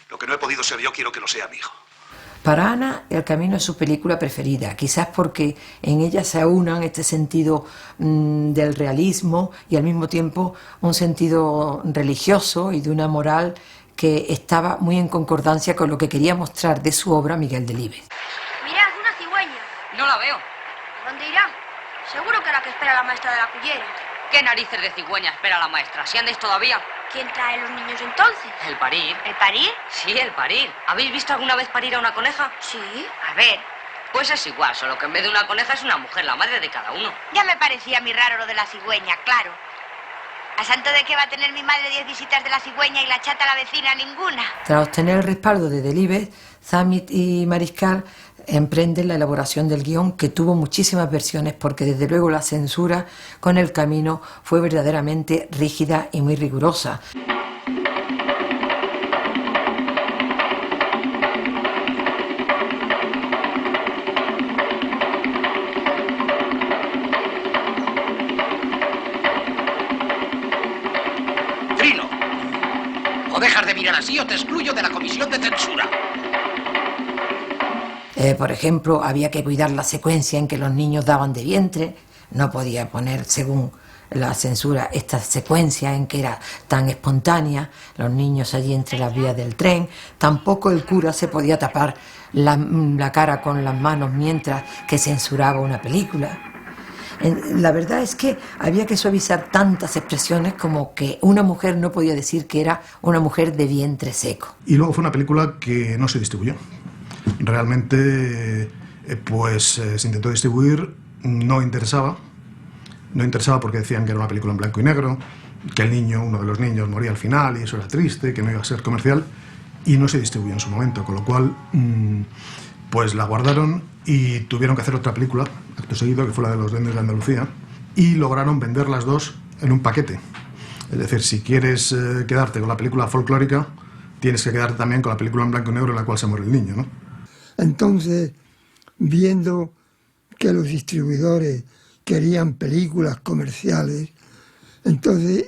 S17: Lo que no he podido ser yo, quiero que lo sea mi hijo.
S18: Para Ana, El camino es su película preferida, quizás porque en ella se aunan este sentido del realismo y al mismo tiempo un sentido religioso y de una moral que estaba muy en concordancia con lo que quería mostrar de su obra Miguel Delibes.
S15: Mirad, una cigüeña.
S16: No la veo.
S15: ¿Dónde irá? Seguro que la que espera la maestra de la cullera.
S16: ¿Qué narices de cigüeña espera la maestra? ¿Si andáis todavía?
S15: ¿Quién trae los niños entonces?
S16: El parir.
S15: ¿El parir?
S16: Sí, el parir. ¿Habéis visto alguna vez parir a una coneja?
S15: Sí.
S16: A ver, pues es igual, solo que en vez de una coneja es una mujer, la madre de cada uno.
S15: Ya me parecía a mí raro lo de la cigüeña, claro. ¿A santo de qué va a tener mi madre 10 visitas de la cigüeña y la chata la vecina ninguna?
S18: Tras obtener el respaldo de Delibes, Zammit y Mariscal emprenden la elaboración del guión, que tuvo muchísimas versiones, porque desde luego la censura con El Camino fue verdaderamente rígida y muy rigurosa.
S19: O dejas de mirar así o te excluyo de la comisión de censura.
S18: Por ejemplo, había que cuidar la secuencia en que los niños daban de vientre. No podía poner, según la censura, esta secuencia en que era tan espontánea, los niños allí entre las vías del tren. Tampoco el cura se podía tapar la cara con las manos mientras que censuraba una película. La verdad es que había que suavizar tantas expresiones como que una mujer no podía decir que era una mujer de vientre seco.
S12: Y luego fue una película que no se distribuyó. Realmente se intentó distribuir, no interesaba porque decían que era una película en blanco y negro, que uno de los niños moría al final y eso era triste, que no iba a ser comercial, y no se distribuyó en su momento, con lo cual pues la guardaron y tuvieron que hacer otra película, acto seguido, que fue la de Los Duendes de Andalucía, y lograron vender las dos en un paquete. Es decir, si quieres quedarte con la película folclórica, tienes que quedarte también con la película en blanco y negro en la cual se muere el niño, ¿no?
S10: Entonces, viendo que los distribuidores querían películas comerciales, entonces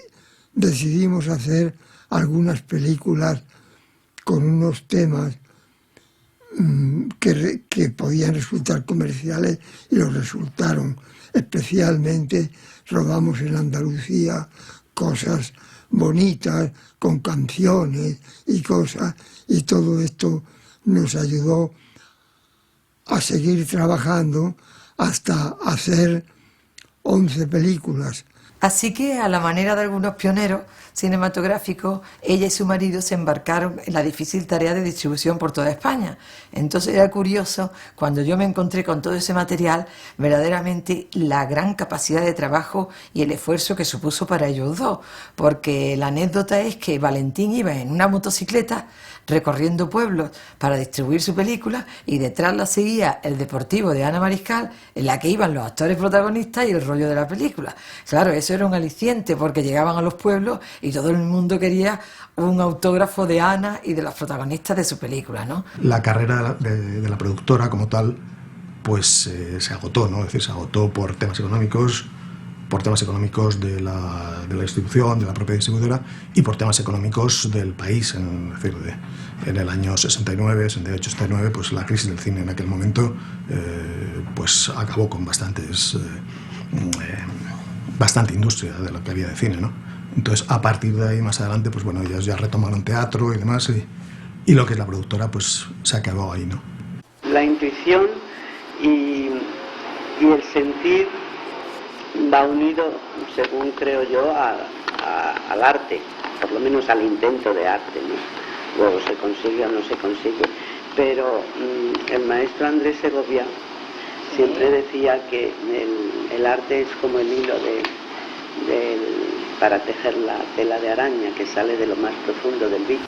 S10: decidimos hacer algunas películas con unos temas que podían resultar comerciales y lo resultaron. Especialmente rodamos en Andalucía cosas bonitas, con canciones y cosas, y todo esto nos ayudó a seguir trabajando hasta hacer 11 películas.
S18: Así que, a la manera de algunos pioneros cinematográficos, ella y su marido se embarcaron en la difícil tarea de distribución por toda España. Entonces era curioso, cuando yo me encontré con todo ese material, verdaderamente la gran capacidad de trabajo y el esfuerzo que supuso para ellos dos, porque la anécdota es que Valentín iba en una motocicleta recorriendo pueblos para distribuir su película y detrás la seguía el Deportivo de Ana Mariscal, en la que iban los actores protagonistas y el rollo de la película. Claro, eso era un aliciente porque llegaban a los pueblos y todo el mundo quería un autógrafo de Ana y de los protagonistas de su película, ¿no?
S12: La carrera de la productora como tal pues se agotó, ¿no? Es decir, se agotó por temas económicos de la distribución, de la propia distribuidora, y por temas económicos del país. En el año 69, 68, 69, pues la crisis del cine en aquel momento pues acabó con bastante industria de lo que había de cine, ¿no? Entonces, a partir de ahí, más adelante, pues bueno, ellos ya retomaron teatro y demás, y lo que es la productora, pues se acabó ahí, ¿no?
S11: La intuición y el sentir va unido, según creo yo, al arte, por lo menos al intento de arte, ¿no? Luego se consigue o no se consigue, pero el maestro Andrés Segovia siempre decía que el arte es como el hilo para tejer la tela de araña que sale de lo más profundo del bicho.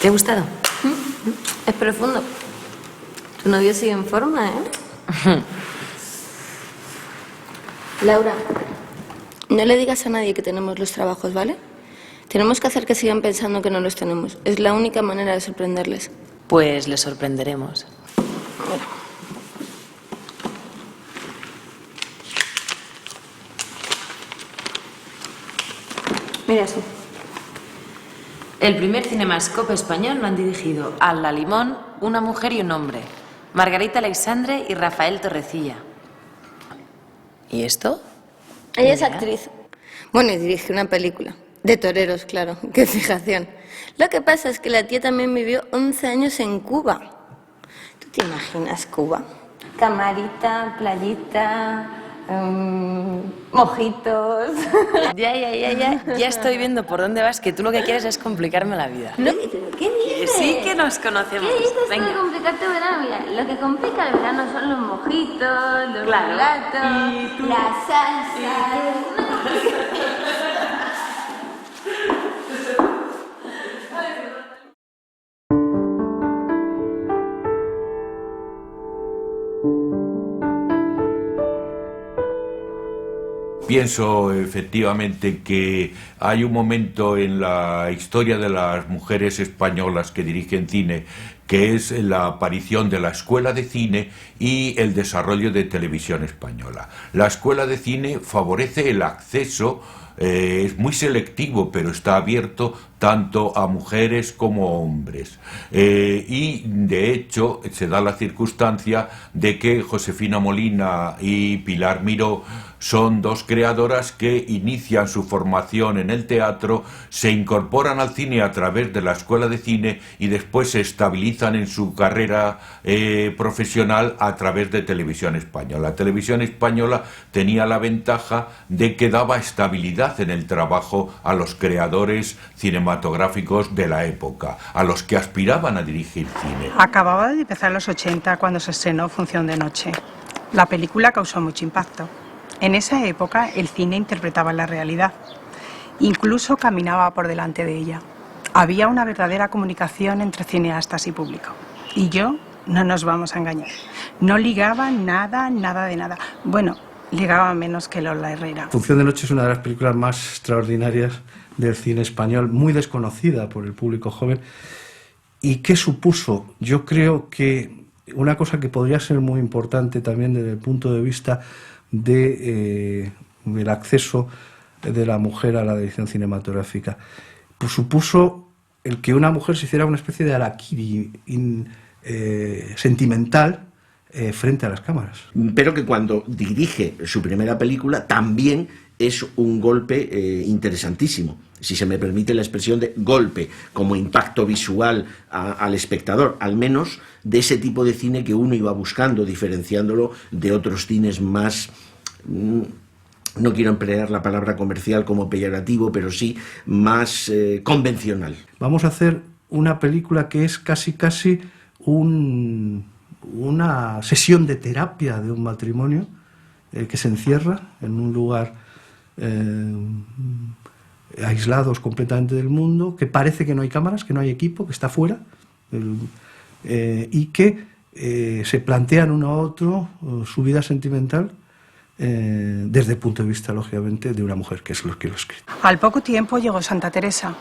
S4: ¿Te ha gustado?
S5: Es profundo. Tu novio sigue en forma, ¿eh? Laura, no le digas a nadie que tenemos los trabajos, ¿vale? Tenemos que hacer que sigan pensando que no los tenemos. Es la única manera de sorprenderles.
S4: Pues les sorprenderemos.
S5: Mira eso.
S4: El primer Cinemascope español lo han dirigido Alda Limón, una mujer y un hombre, Margarita Alexandre y Rafael Torrecilla. ¿Y esto?
S5: Ella es actriz. Bueno, y dirige una película. De toreros, claro. Qué fijación. Lo que pasa es que la tía también vivió 11 años en Cuba. ¿Tú te imaginas Cuba? Camarita, playita, mojitos.
S4: Ya estoy viendo por dónde vas, que tú lo que quieres es complicarme la vida.
S5: ¿No? ¿Qué dices?
S4: Sí que nos conocemos.
S5: ¿Qué dices
S4: Venga.
S5: de complicarte el verano? Mira, lo que complica el verano son los mojitos, los gelatos, la salsa.
S20: Pienso efectivamente que hay un momento en la historia de las mujeres españolas que dirigen cine que es la aparición de la escuela de cine y el desarrollo de televisión española. La escuela de cine favorece el acceso, es muy selectivo, pero está abierto tanto a mujeres como a hombres. Y de hecho se da la circunstancia de que Josefina Molina y Pilar Miró son dos creadoras que inician su formación en el teatro, se incorporan al cine a través de la escuela de cine y después se estabilizan en su carrera profesional a través de Televisión Española. La Televisión Española tenía la ventaja de que daba estabilidad en el trabajo a los creadores cinematográficos de la época, a los que aspiraban a dirigir cine.
S3: Acababa de empezar los 80 cuando se estrenó Función de Noche. La película causó mucho impacto. En esa época el cine interpretaba la realidad, incluso caminaba por delante de ella. Había una verdadera comunicación entre cineastas y público. Y yo, no nos vamos a engañar, no ligaba nada de nada. Bueno, ligaba menos que Lola Herrera.
S1: Función de Noche es una de las películas más extraordinarias del cine español, muy desconocida por el público joven. ¿Y qué supuso? Yo creo que una cosa que podría ser muy importante también desde el punto de vista del acceso de la mujer a la dirección cinematográfica, pues supuso el que una mujer se hiciera una especie de harakiri sentimental frente a las cámaras.
S8: Pero que cuando dirige su primera película también es un golpe interesantísimo, si se me permite la expresión de golpe, como impacto visual al espectador, al menos de ese tipo de cine que uno iba buscando, diferenciándolo de otros cines más, no quiero emplear la palabra comercial como peyorativo, pero sí más convencional.
S1: Vamos a hacer una película que es casi una sesión de terapia de un matrimonio que se encierra en un lugar aislados completamente del mundo, que parece que no hay cámaras, que no hay equipo, que está fuera, y que se plantean uno a otro su vida sentimental desde el punto de vista, lógicamente, de una mujer, que es lo que lo ha escrito.
S3: Al poco tiempo llegó Santa Teresa.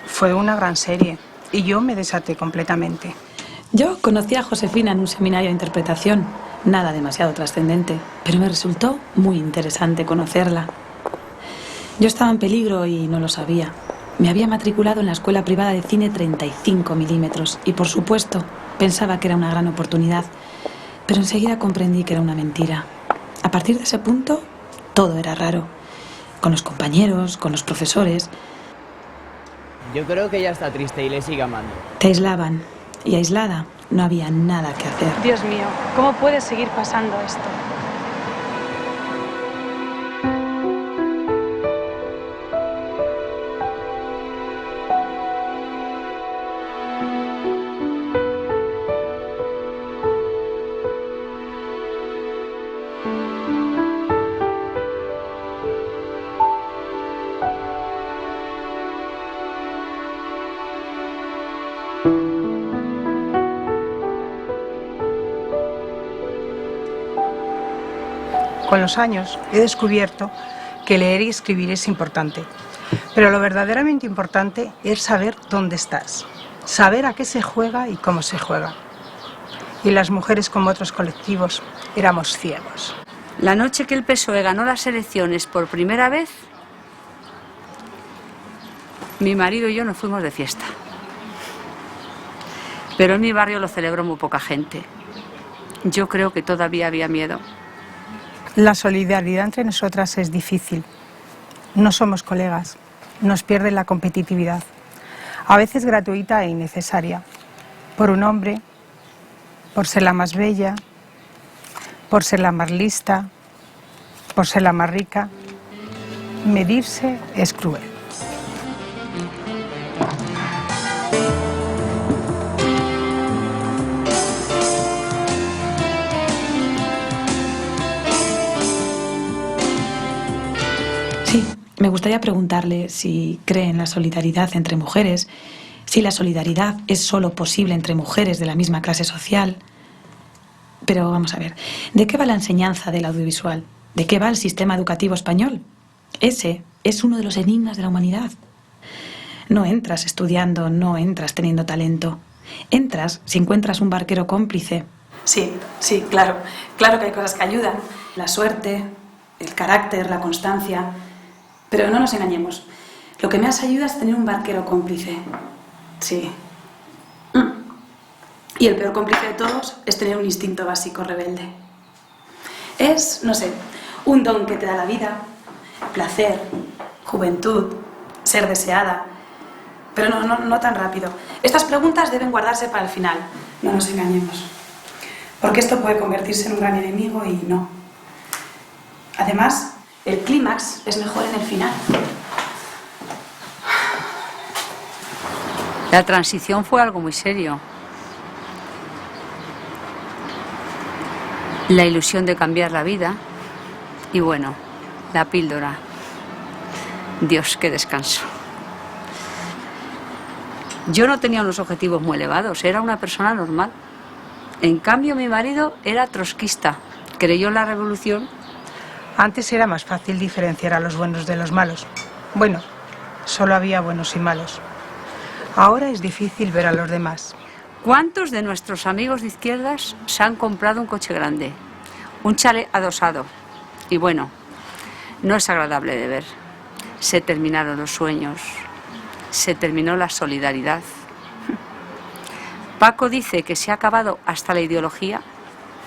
S3: Fue una gran serie y yo me desaté completamente.
S21: Yo conocí a Josefina en un seminario de interpretación, nada demasiado trascendente, pero me resultó muy interesante conocerla. Yo estaba en peligro y no lo sabía. Me había matriculado en la escuela privada de cine 35 milímetros y, por supuesto, pensaba que era una gran oportunidad, pero enseguida comprendí que era una mentira. A partir de ese punto, todo era raro. Con los compañeros, con los profesores.
S22: Yo creo que ella está triste y le sigue amando.
S21: Te aislaban. Y aislada, no había nada que hacer.
S3: Dios mío, ¿cómo puede seguir pasando esto? Con los años he descubierto que leer y escribir es importante, pero lo verdaderamente importante es saber dónde estás, saber a qué se juega y cómo se juega. Y las mujeres, como otros colectivos, éramos ciegos.
S23: La noche que el PSOE ganó las elecciones por primera vez, mi marido y yo nos fuimos de fiesta. Pero en mi barrio lo celebró muy poca gente. Yo creo que todavía había miedo.
S3: La solidaridad entre nosotras es difícil. No somos colegas, nos pierde la competitividad, a veces gratuita e innecesaria, por un hombre, por ser la más bella, por ser la más lista,
S2: por ser la más rica, medirse es cruel.
S21: Sí, me gustaría preguntarle si cree en la solidaridad entre mujeres, si la solidaridad es solo posible entre mujeres de la misma clase social. Pero vamos a ver, ¿de qué va la enseñanza del audiovisual? ¿De qué va el sistema educativo español? Ese es uno de los enigmas de la humanidad. No entras estudiando, no entras teniendo talento. Entras si encuentras un barquero cómplice. Sí, claro. Claro que hay cosas que ayudan. La suerte, el carácter, la constancia. Pero no nos engañemos. Lo que más ayuda es tener un barquero cómplice. Sí. Y el peor cómplice de todos es tener un instinto básico rebelde. Es, no sé, un don que te da la vida, placer, juventud, ser deseada. Pero no tan rápido. Estas preguntas deben guardarse para el final. No nos engañemos. Porque esto puede convertirse en un gran enemigo y no. Además, el clímax es mejor en el final.
S23: La transición fue algo muy serio. La ilusión de cambiar la vida y bueno, la píldora. Dios, qué descanso. Yo no tenía unos objetivos muy elevados, era una persona normal. En cambio, mi marido era trotskista, creyó en la revolución.
S2: Antes era más fácil diferenciar a los buenos de los malos. Bueno, solo había buenos y malos. Ahora es difícil ver a los demás.
S23: ¿Cuántos de nuestros amigos de izquierdas se han comprado un coche grande? Un chalet adosado. Y bueno, no es agradable de ver. Se terminaron los sueños. Se terminó la solidaridad. Paco dice que se ha acabado hasta la ideología.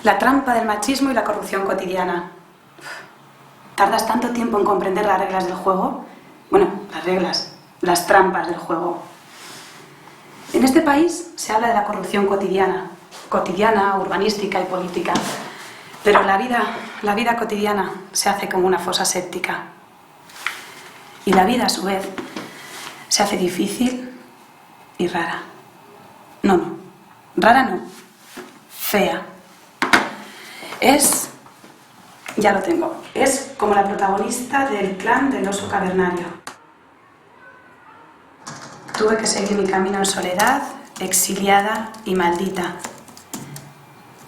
S3: La trampa del machismo y la corrupción cotidiana. ¿Tardas tanto tiempo en comprender las reglas del juego? Bueno, las reglas, las trampas del juego. En este país se habla de la corrupción cotidiana, urbanística y política. Pero la vida cotidiana se hace como una fosa séptica. Y la vida, a su vez, se hace difícil y rara. No, rara no, fea. Ya lo tengo, es como la protagonista del clan del oso cavernario. Tuve que seguir mi camino en soledad, exiliada y maldita,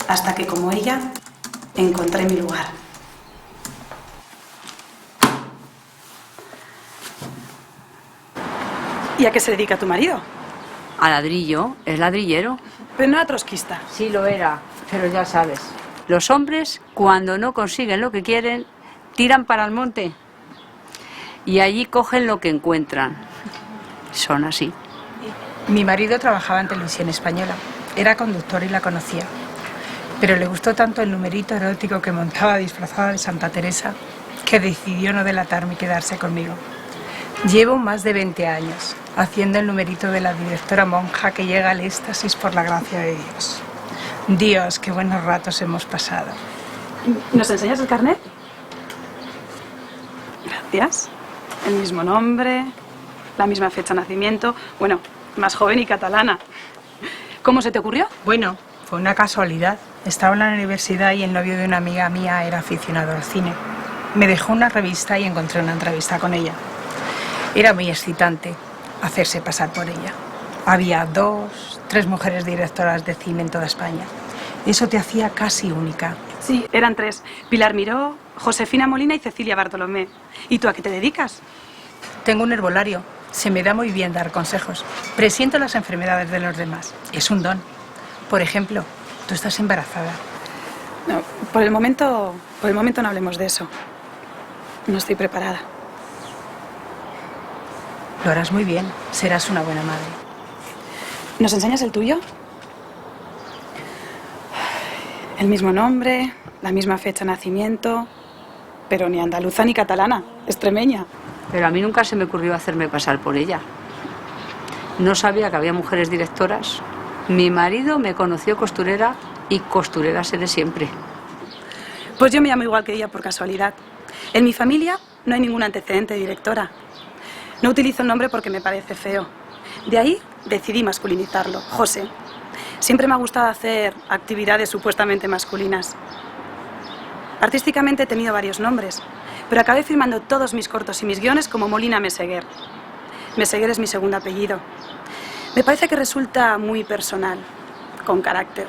S3: hasta que, como ella, encontré mi lugar. ¿Y a qué se dedica tu marido?
S23: A ladrillo, es ladrillero.
S3: Pero no era trotskista.
S23: Sí lo era, pero ya sabes. Los hombres, cuando no consiguen lo que quieren, tiran para el monte. Y allí cogen lo que encuentran. Son así.
S2: Mi marido trabajaba en Televisión Española. Era conductor y la conocía. Pero le gustó tanto el numerito erótico que montaba disfrazada de Santa Teresa que decidió no delatarme y quedarse conmigo. Llevo más de 20 años haciendo el numerito de la directora monja que llega al éxtasis por la gracia de Dios. Dios, qué buenos ratos hemos pasado.
S3: ¿Nos enseñas el carnet? Gracias. El mismo nombre, la misma fecha de nacimiento. Bueno, más joven y catalana. ¿Cómo se te ocurrió?
S2: Bueno, fue una casualidad. Estaba en la universidad y el novio de una amiga mía era aficionado al cine. Me dejó una revista y encontré una entrevista con ella. Era muy excitante hacerse pasar por ella. Había 2, 3 mujeres directoras de cine en toda España. Eso te hacía casi única.
S3: Sí, eran 3. Pilar Miró, Josefina Molina y Cecilia Bartolomé. ¿Y tú a qué te dedicas?
S2: Tengo un herbolario. Se me da muy bien dar consejos. Presiento las enfermedades de los demás. Es un don. Por ejemplo, tú estás embarazada.
S3: No, por el momento no hablemos de eso. No estoy preparada.
S2: Lo harás muy bien. Serás una buena madre.
S3: ¿Nos enseñas el tuyo? El mismo nombre, la misma fecha de nacimiento, pero ni andaluza ni catalana, extremeña.
S23: Pero a mí nunca se me ocurrió hacerme pasar por ella. No sabía que había mujeres directoras. Mi marido me conoció costurera y costurera seré siempre.
S3: Pues yo me llamo igual que ella por casualidad. En mi familia no hay ningún antecedente de directora. No utilizo el nombre porque me parece feo. De ahí decidí masculinizarlo, José. Siempre me ha gustado hacer actividades supuestamente masculinas. Artísticamente he tenido varios nombres, pero acabé firmando todos mis cortos y mis guiones como Molina Meseguer. Meseguer es mi segundo apellido. Me parece que resulta muy personal, con carácter.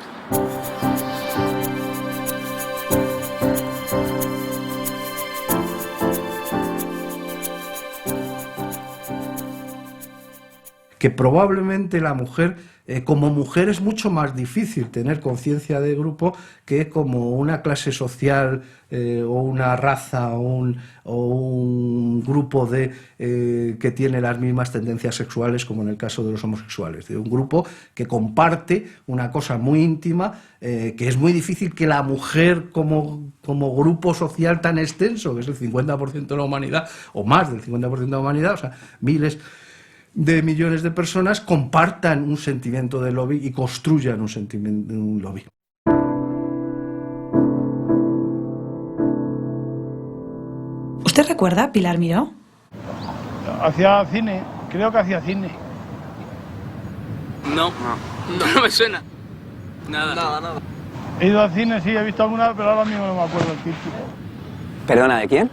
S1: Que probablemente la mujer, como mujer es mucho más difícil tener conciencia de grupo que como una clase social o una raza o un grupo que tiene las mismas tendencias sexuales, como en el caso de los homosexuales, de un grupo que comparte una cosa muy íntima, que es muy difícil que la mujer como grupo social tan extenso, que es el 50% de la humanidad, o más del 50% de la humanidad, o sea, miles de millones de personas, compartan un sentimiento de lobby y construyan un sentimiento de un lobby.
S21: ¿Usted recuerda a Pilar Miró?
S6: Hacía cine, creo que hacía cine.
S7: No me suena. Nada.
S6: He ido al cine, sí, he visto alguna, pero ahora mismo no me acuerdo el título.
S7: ¿Perdona, de quién?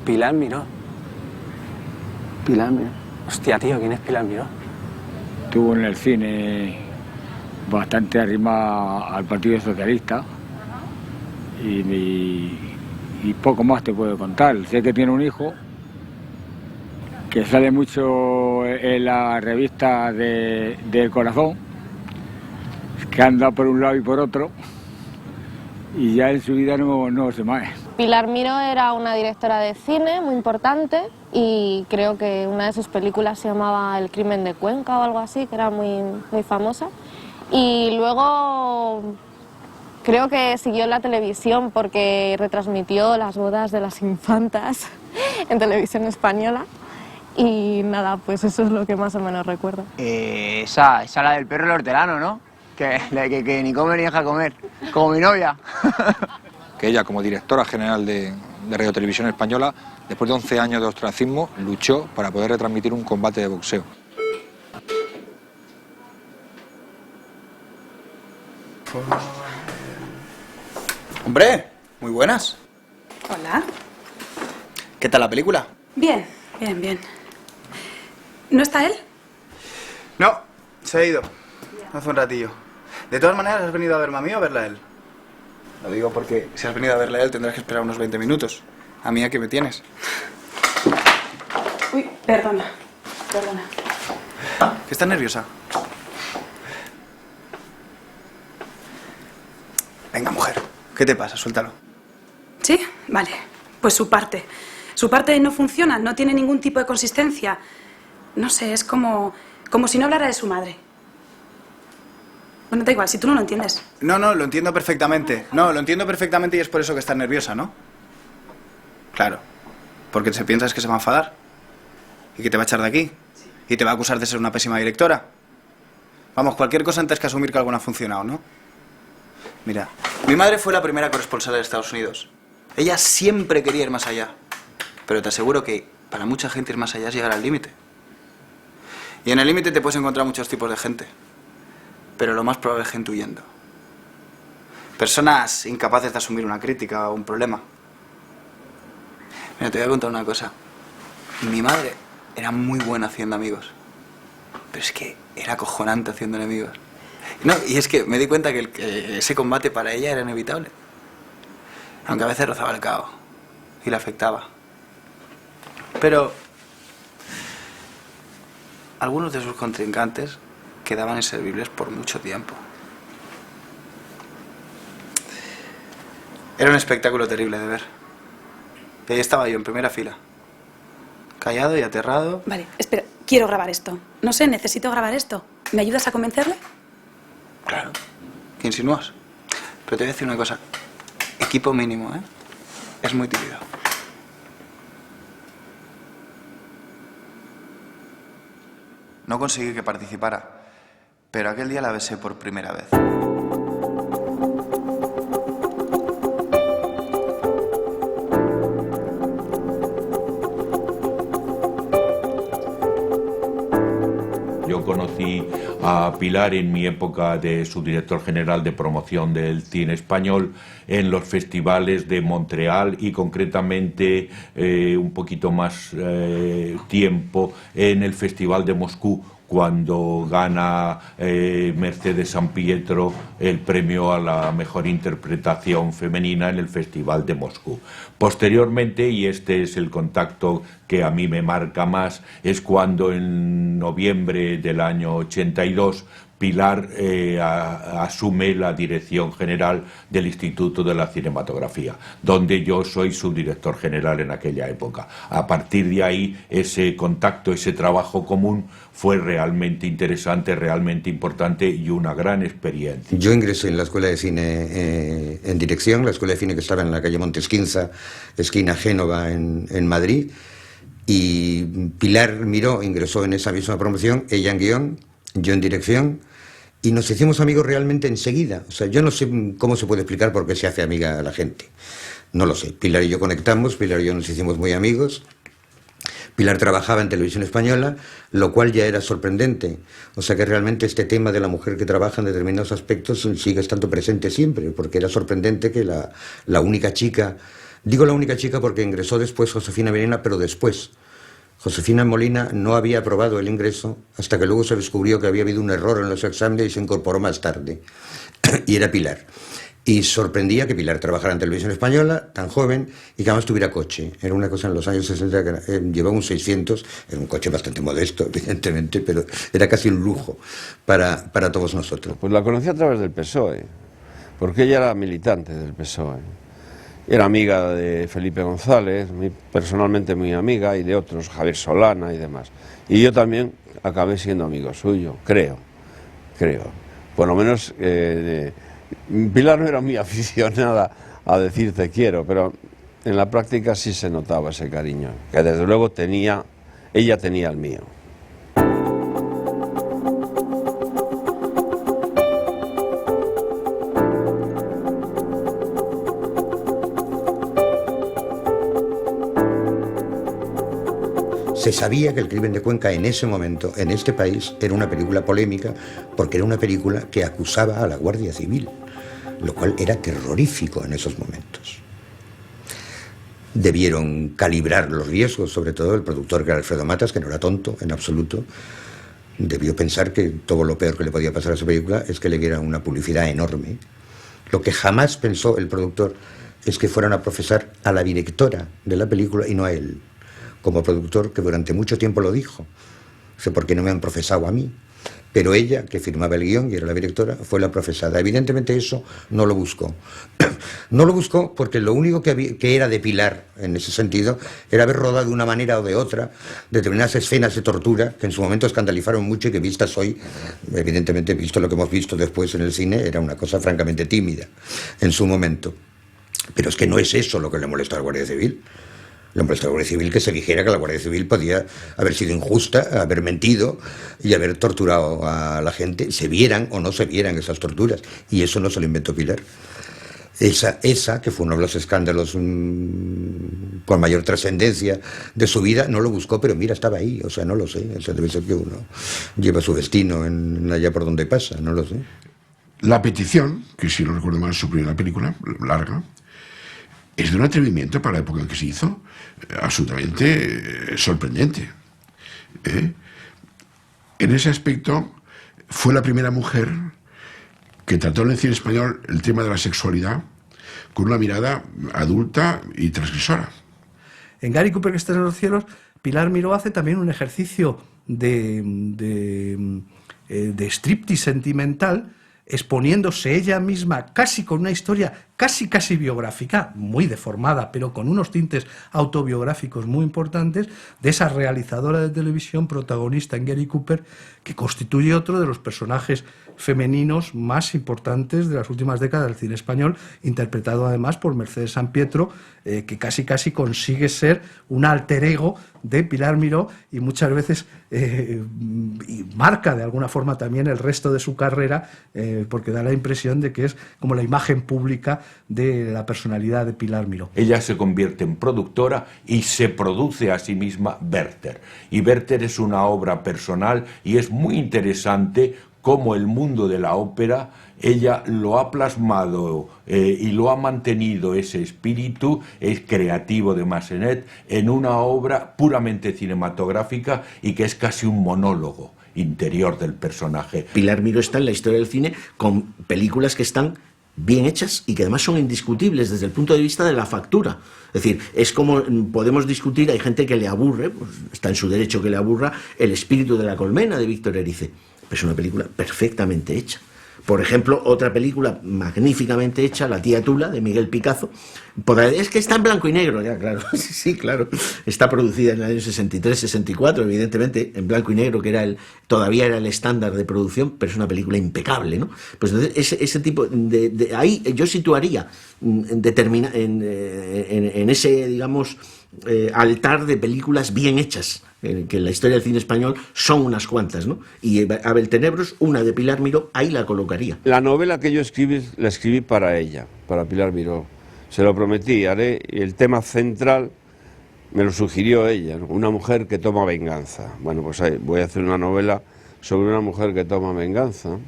S7: Pilar Miró. Pilar Miró. Hostia, tío, ¿quién es Pilar Miró?
S9: Estuvo en el cine bastante arrimado al Partido Socialista y poco más te puedo contar. Sé que tiene un hijo que sale mucho en la revista del Corazón, que anda por un lado y por otro, y ya en su vida no se mueve.
S24: Pilar Miró era una directora de cine muy importante y creo que una de sus películas se llamaba El crimen de Cuenca o algo así, que era muy famosa. Y luego creo que siguió en la televisión porque retransmitió las bodas de las infantas en televisión española. Y nada, pues eso es lo que más o menos recuerdo.
S7: Esa la del perro el hortelano, ¿no? Que ni come ni deja comer, como mi novia.
S25: Que ella, como directora general de Radio Televisión Española, después de 11 años de ostracismo, luchó para poder retransmitir un combate de boxeo.
S26: Hombre, muy buenas.
S3: Hola.
S26: ¿Qué tal la película?
S3: Bien. ¿No está él?
S26: No, se ha ido. Hace un ratillo. De todas maneras, ¿has venido a verme a mí o a verla a él? Lo digo porque si has venido a verla a él tendrás que esperar unos 20 minutos. A mí, ¿a qué me tienes?
S3: Uy, perdona.
S26: ¿Que estás nerviosa? Venga, mujer. ¿Qué te pasa? Suéltalo.
S3: ¿Sí? Vale. Pues su parte. Su parte no funciona, no tiene ningún tipo de consistencia. No sé, es como si no hablara de su madre. Bueno, da igual, si tú no lo entiendes.
S26: No, lo entiendo perfectamente. No, lo entiendo perfectamente y es por eso que estás nerviosa, ¿no? Claro. Porque se piensas que se va a enfadar. Y que te va a echar de aquí. Y te va a acusar de ser una pésima directora. Vamos, cualquier cosa antes que asumir que algo no ha funcionado, ¿no? Mira, mi madre fue la primera corresponsal de Estados Unidos. Ella siempre quería ir más allá. Pero te aseguro que para mucha gente ir más allá es llegar al límite. Y en el límite te puedes encontrar muchos tipos de gente. Pero lo más probable es gente huyendo. Personas incapaces de asumir una crítica o un problema. Mira, te voy a contar una cosa. Mi madre era muy buena haciendo amigos. Pero es que era acojonante haciendo enemigos. No, y es que me di cuenta que ese combate para ella era inevitable. Aunque a veces rozaba el caos y le afectaba. Pero algunos de sus contrincantes quedaban inservibles por mucho tiempo. Era un espectáculo terrible de ver. Y ahí estaba yo en primera fila, callado y aterrado.
S3: Vale, espera, quiero grabar esto. No sé, necesito grabar esto. ¿Me ayudas a convencerle?
S26: Claro. ¿Qué insinúas? Pero te voy a decir una cosa. Equipo mínimo, ¿eh? Es muy tímido. No conseguí que participara, pero aquel día la besé por primera vez.
S20: conocí a Pilar en mi época de subdirector general de promoción del cine español en los festivales de Montreal y concretamente un poquito más tiempo en el Festival de Moscú, cuando gana Mercedes Sampietro el premio a la mejor interpretación femenina en el Festival de Moscú. Posteriormente, y este es el contacto que a mí me marca más, es cuando en noviembre del año 82 Pilar asume la dirección general del Instituto de la Cinematografía, donde yo soy subdirector general en aquella época. A partir de ahí, ese contacto, ese trabajo común fue realmente interesante, realmente importante y una gran experiencia.
S13: Yo ingresé en la Escuela de Cine en dirección, la Escuela de Cine que estaba en la calle Montesquinza, esquina Génova, en Madrid, y Pilar Miró ingresó en esa misma promoción, ella en guión, yo en dirección, y nos hicimos amigos realmente enseguida. O sea, yo no sé cómo se puede explicar por qué se hace amiga a la gente. No lo sé. Pilar y yo conectamos, Pilar y yo nos hicimos muy amigos. Pilar trabajaba en Televisión Española, lo cual ya era sorprendente. O sea que realmente este tema de la mujer que trabaja en determinados aspectos sigue estando presente siempre, porque era sorprendente que la única chica, digo la única chica porque ingresó después Josefina Molina, pero después. Josefina Molina no había aprobado el ingreso hasta que luego se descubrió que había habido un error en los exámenes y se incorporó más tarde. Y era Pilar. Y sorprendía que Pilar trabajara en Televisión Española, tan joven, y que además tuviera coche. Era una cosa en los años 60 que llevaba un 600, era un coche bastante modesto, evidentemente, pero era casi un lujo para todos nosotros.
S14: Pues la conocí a través del PSOE, porque ella era militante del PSOE. Era amiga de Felipe González, personalmente muy amiga, y de otros, Javier Solana y demás. Y yo también acabé siendo amigo suyo, creo. Por lo menos Pilar no era muy aficionada a decir te quiero, pero en la práctica sí se notaba ese cariño, que desde luego ella tenía el mío.
S13: Se sabía que El crimen de Cuenca en ese momento, en este país, era una película polémica porque era una película que acusaba a la Guardia Civil, lo cual era terrorífico en esos momentos. Debieron calibrar los riesgos, sobre todo el productor, que era Alfredo Matas, que no era tonto en absoluto. Debió pensar que todo lo peor que le podía pasar a esa película es que le diera una publicidad enorme. Lo que jamás pensó el productor es que fueran a profesar a la directora de la película y no a él. Como productor, que durante mucho tiempo lo dijo. No sé por qué no me han profesado a mí. Pero ella, que firmaba el guión y era la directora, fue la profesada. Evidentemente eso no lo buscó. No lo buscó porque lo único que era de Pilar, en ese sentido, era haber rodado de una manera o de otra determinadas escenas de tortura que en su momento escandalizaron mucho y que vistas hoy, evidentemente, visto lo que hemos visto después en el cine, era una cosa francamente tímida en su momento. Pero es que no es eso lo que le molestó a la Guardia Civil. Le molestó a la Guardia Civil que se dijera que la Guardia Civil podía haber sido injusta, haber mentido y haber torturado a la gente, se vieran o no se vieran esas torturas. Y eso no se lo inventó Pilar. Esa, que fue uno de los escándalos con mayor trascendencia de su vida, no lo buscó, pero mira, estaba ahí. O sea, no lo sé. O sea, debe ser que uno lleva su destino allá por donde pasa, no lo sé.
S15: La petición, que si no recuerdo mal es su primera película, larga, es de un atrevimiento para la época en que se hizo, absolutamente sorprendente. En ese aspecto, fue la primera mujer que trató en el cine español el tema de la sexualidad con una mirada adulta y transgresora.
S1: En Gary Cooper, que está en los cielos, Pilar Miró hace también un ejercicio de striptease sentimental, exponiéndose ella misma casi con una historia casi biográfica, muy deformada, pero con unos tintes autobiográficos muy importantes, de esa realizadora de televisión protagonista en Gary Cooper, que constituye otro de los personajes femeninos más importantes de las últimas décadas del cine español, interpretado además por Mercedes Sampietro, que casi consigue ser un alter ego de Pilar Miró y muchas veces y marca de alguna forma también el resto de su carrera, porque da la impresión de que es como la imagen pública de la personalidad de Pilar Miró.
S20: Ella se convierte en productora y se produce a sí misma Werther. Y Werther es una obra personal y es muy interesante cómo el mundo de la ópera, ella lo ha plasmado y lo ha mantenido, ese espíritu creativo de Massenet, en una obra puramente cinematográfica y que es casi un monólogo interior del personaje.
S8: Pilar Miró está en la historia del cine con películas que están bien hechas y que además son indiscutibles desde el punto de vista de la factura. Es decir, es como podemos discutir, hay gente que le aburre, pues está en su derecho que le aburra, El espíritu de la colmena de Víctor Erice. Pero es una película perfectamente hecha. Por ejemplo, otra película magníficamente hecha, La tía Tula, de Miguel Picazo. Es que está en blanco y negro, ya, claro. Sí, claro. Está producida en el año 63-64, evidentemente, en blanco y negro, que todavía era el estándar de producción, pero es una película impecable, ¿no? Pues entonces, ese tipo de ahí yo situaría en ese, digamos, altar de películas bien hechas, que en la historia del cine español son unas cuantas, ¿no? Y Abel Tenebros, una de Pilar Miró, ahí la colocaría.
S14: La novela que yo escribí, la escribí para ella, para Pilar Miró. Se lo prometí, haré el tema central, me lo sugirió ella, ¿no? Una mujer que toma venganza. Bueno, pues voy a hacer una novela sobre una mujer que toma venganza.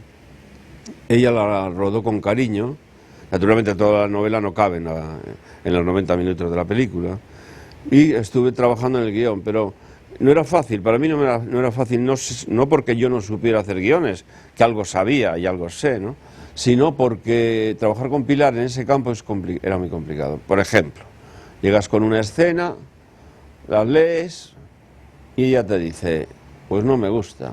S14: Ella la rodó con cariño. Naturalmente toda la novela no cabe en los 90 minutos de la película. Y estuve trabajando en el guión, pero no era fácil, para mí no era fácil, no porque yo no supiera hacer guiones, que algo sabía y algo sé, ¿no? Sino porque trabajar con Pilar en ese campo era muy complicado. Por ejemplo, llegas con una escena, la lees y ella te dice, pues no me gusta.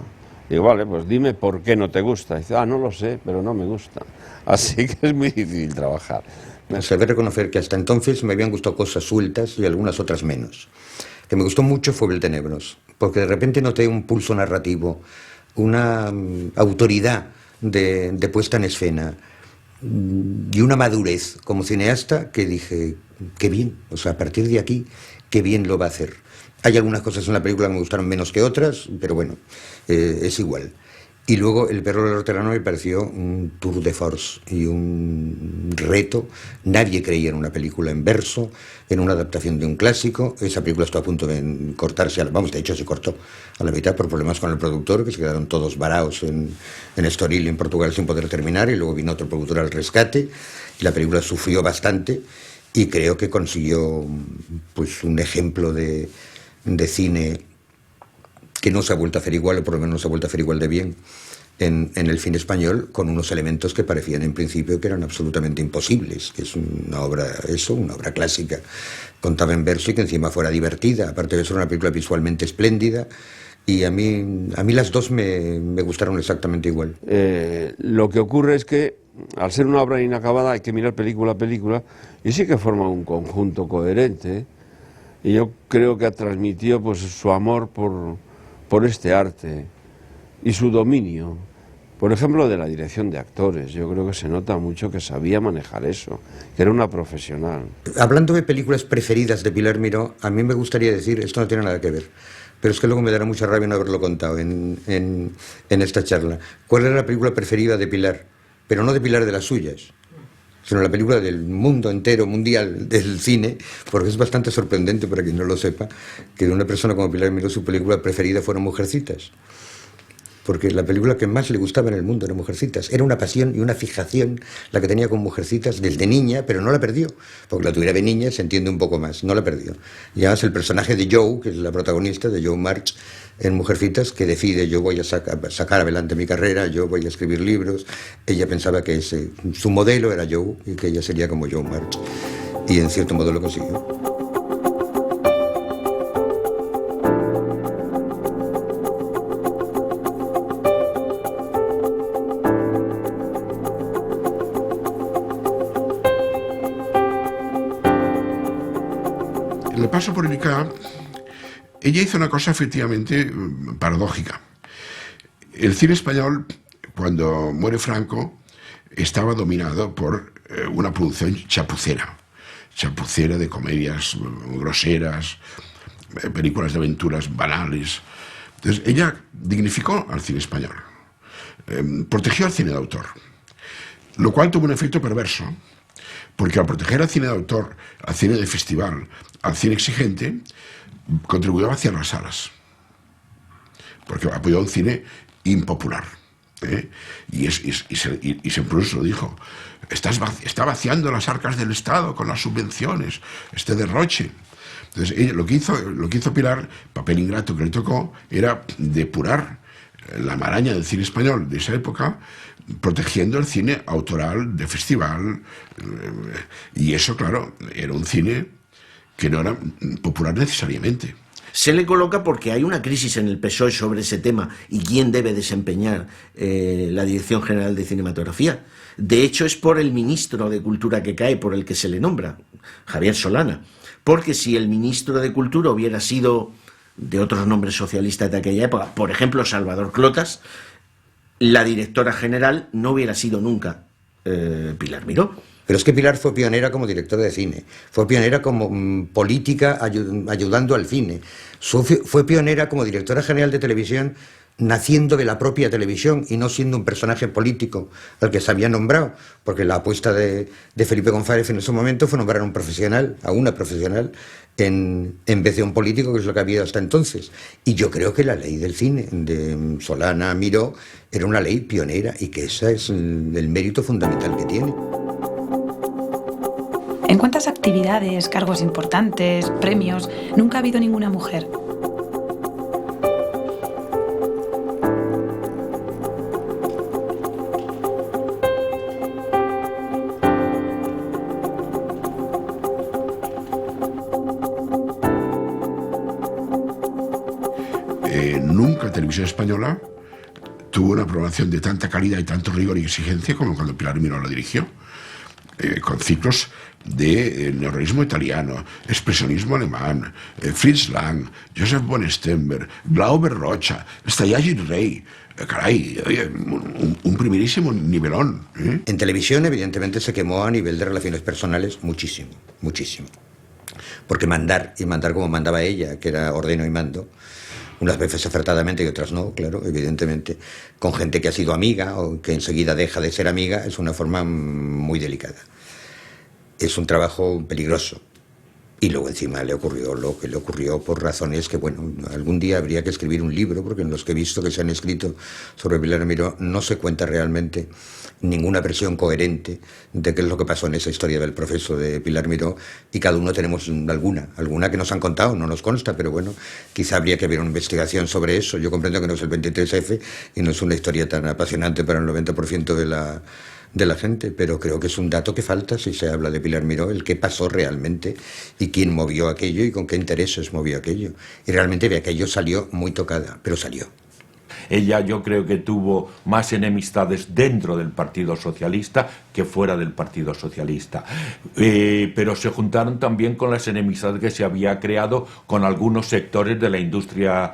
S14: Digo, vale, pues dime por qué no te gusta. Dice, no lo sé, pero no me gusta. Así que es muy difícil trabajar.
S13: Se debe reconocer que hasta entonces me habían gustado cosas sueltas y algunas otras menos. Que me gustó mucho fue Abel Tenebros, porque de repente noté un pulso narrativo, una autoridad de puesta en escena y una madurez como cineasta que dije, qué bien, o sea, a partir de aquí, qué bien lo va a hacer. Hay algunas cosas en la película que me gustaron menos que otras, pero bueno, es igual. Y luego El perro del hortelano me pareció un tour de force y un reto. Nadie creía en una película en verso, en una adaptación de un clásico. Esa película estuvo a punto de cortarse, de hecho se cortó a la mitad por problemas con el productor, que se quedaron todos varados en Estoril, en Portugal, sin poder terminar, y luego vino otro productor al rescate, y la película sufrió bastante, y creo que consiguió pues un ejemplo de cine que no se ha vuelto a hacer igual, o por lo menos no se ha vuelto a hacer igual de bien en el cine español, con unos elementos que parecían en principio que eran absolutamente imposibles, que es una obra clásica, contaba en verso y que encima fuera divertida, aparte de ser una película visualmente espléndida, y a mí las dos me gustaron exactamente igual.
S14: Lo que ocurre es que, al ser una obra inacabada, hay que mirar película a película, y sí que forma un conjunto coherente, y yo creo que transmitió pues su amor por este arte y su dominio. Por ejemplo, de la dirección de actores. Yo creo que se nota mucho que sabía manejar eso, que era una profesional.
S13: Hablando de películas preferidas de Pilar Miró, a mí me gustaría decir, esto no tiene nada que ver, pero es que luego me dará mucha rabia no haberlo contado en esta charla. ¿Cuál era la película preferida de Pilar? Pero no de Pilar de las suyas, sino la película del mundo entero, mundial, del cine, porque es bastante sorprendente, para quien no lo sepa, que de una persona como Pilar Miró su película preferida fueron Mujercitas. Porque la película que más le gustaba en el mundo era Mujercitas. Era una pasión y una fijación la que tenía con Mujercitas desde niña, pero no la perdió. Porque la tuviera de niña se entiende un poco más, no la perdió. Y además el personaje de Joe, que es la protagonista, de Joe March, en Mujercitas, que decide, yo voy a sacar adelante mi carrera, yo voy a escribir libros. Ella pensaba que su modelo era Joe y que ella sería como Joe March. Y en cierto modo lo consiguió.
S15: En el paso por el ICA, ella hizo una cosa efectivamente paradójica. El cine español, cuando muere Franco, estaba dominado por una producción chapucera de comedias groseras, películas de aventuras banales. Entonces ella dignificó al cine español, protegió al cine de autor, lo cual tuvo un efecto perverso, Porque al proteger al cine de autor, al cine de festival, al cine exigente, contribuyó a vaciar las salas. Porque apoyó a un cine impopular. Y siempre se lo dijo. Está vaciando las arcas del Estado con las subvenciones, este derroche. Entonces, lo que hizo Pilar, papel ingrato que le tocó, era depurar la maraña del cine español de esa época, protegiendo el cine autoral de festival. Y eso, claro, era un cine que no era popular necesariamente.
S8: Se le coloca porque hay una crisis en el PSOE sobre ese tema y quién debe desempeñar la Dirección General de Cinematografía. De hecho, es por el ministro de Cultura que cae, por el que se le nombra, Javier Solana. Porque si el ministro de Cultura hubiera sido de otros nombres socialistas de aquella época, por ejemplo, Salvador Clotas, la directora general no hubiera sido nunca Pilar Miró.
S13: Pero es que Pilar fue pionera como directora de cine, fue pionera como política ayudando al cine, fue pionera como directora general de televisión, naciendo de la propia televisión y no siendo un personaje político al que se había nombrado, porque la apuesta de Felipe González en ese momento fue nombrar a un profesional, a una profesional, en vez de un político, que es lo que había hasta entonces. Y yo creo que la ley del cine de Solana Miró era una ley pionera y que ese es el mérito fundamental que tiene.
S21: ¿En cuántas actividades, cargos importantes, premios, nunca ha habido ninguna mujer?
S15: Nunca Televisión Española tuvo una programación de tanta calidad y tanto rigor y exigencia como cuando Pilar Miró la dirigió. Con ciclos de neorrealismo italiano, expresionismo alemán, Fritz Lang, Joseph von Stenberg, Glauber Rocha, Stallagli Rey. Caray, un primerísimo nivelón.
S13: En televisión, evidentemente, se quemó a nivel de relaciones personales muchísimo, muchísimo. Porque mandar, y mandar como mandaba ella, que era ordeno y mando, unas veces acertadamente y otras no, claro, evidentemente, con gente que ha sido amiga o que enseguida deja de ser amiga, es una forma muy delicada. Es un trabajo peligroso. Y luego encima le ocurrió lo que le ocurrió por razones que, bueno, algún día habría que escribir un libro, porque en los que he visto que se han escrito sobre Pilar Miró no se cuenta realmente ninguna versión coherente de qué es lo que pasó en esa historia del proceso de Pilar Miró, y cada uno tenemos alguna que nos han contado, no nos consta, pero bueno, quizá habría que haber una investigación sobre eso. Yo comprendo que no es el 23F y no es una historia tan apasionante para el 90% de la gente, pero creo que es un dato que falta si se habla de Pilar Miró, el qué pasó realmente y quién movió aquello y con qué intereses movió aquello. Y realmente de aquello salió muy tocada, pero salió.
S20: Ella, yo creo que tuvo más enemistades dentro del Partido Socialista que fuera del Partido Socialista. Pero se juntaron también con las enemistades que se había creado con algunos sectores de la industria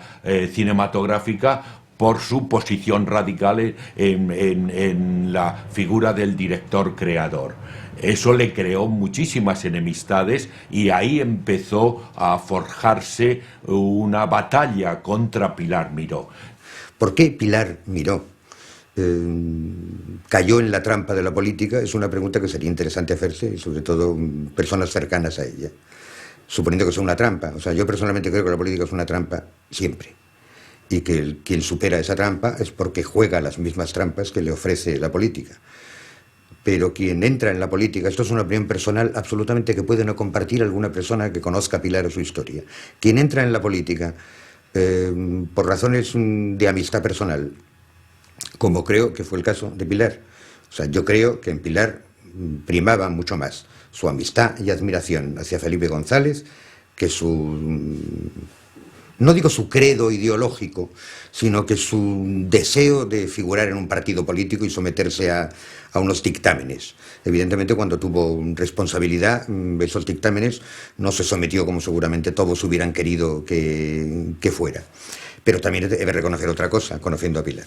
S20: cinematográfica por su posición radical en la figura del director creador. Eso le creó muchísimas enemistades y ahí empezó a forjarse una batalla contra Pilar Miró.
S13: ¿Por qué Pilar Miró cayó en la trampa de la política? Es una pregunta que sería interesante hacerse, y sobre todo personas cercanas a ella, suponiendo que sea una trampa. O sea, yo personalmente creo que la política es una trampa siempre, y que quien supera esa trampa es porque juega las mismas trampas que le ofrece la política. Pero quien entra en la política, esto es una opinión personal absolutamente que puede no compartir alguna persona que conozca a Pilar o su historia, quien entra en la política por razones de amistad personal, como creo que fue el caso de Pilar. O sea, yo creo que en Pilar primaba mucho más su amistad y admiración hacia Felipe González que no digo su credo ideológico, sino que su deseo de figurar en un partido político y someterse a unos dictámenes. Evidentemente, cuando tuvo responsabilidad, esos dictámenes no se sometió como seguramente todos hubieran querido que fuera. Pero también he de reconocer otra cosa, conociendo a Pilar.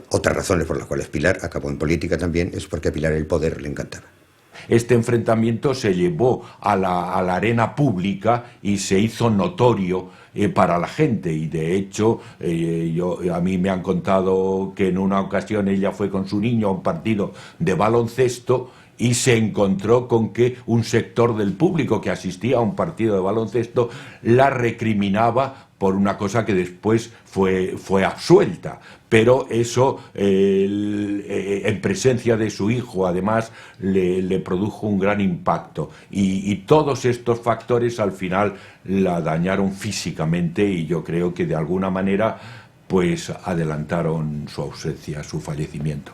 S13: Otras razones por las cuales Pilar acabó en política también es porque a Pilar el poder le encantaba.
S20: Este enfrentamiento se llevó a la arena pública y se hizo notorio para la gente, y de hecho a mí me han contado que en una ocasión ella fue con su niño a un partido de baloncesto y se encontró con que un sector del público que asistía a un partido de baloncesto la recriminaba por una cosa que después fue absuelta. Pero eso, en presencia de su hijo, además, le produjo un gran impacto. Y todos estos factores al final la dañaron físicamente y yo creo que de alguna manera pues adelantaron su ausencia, su fallecimiento.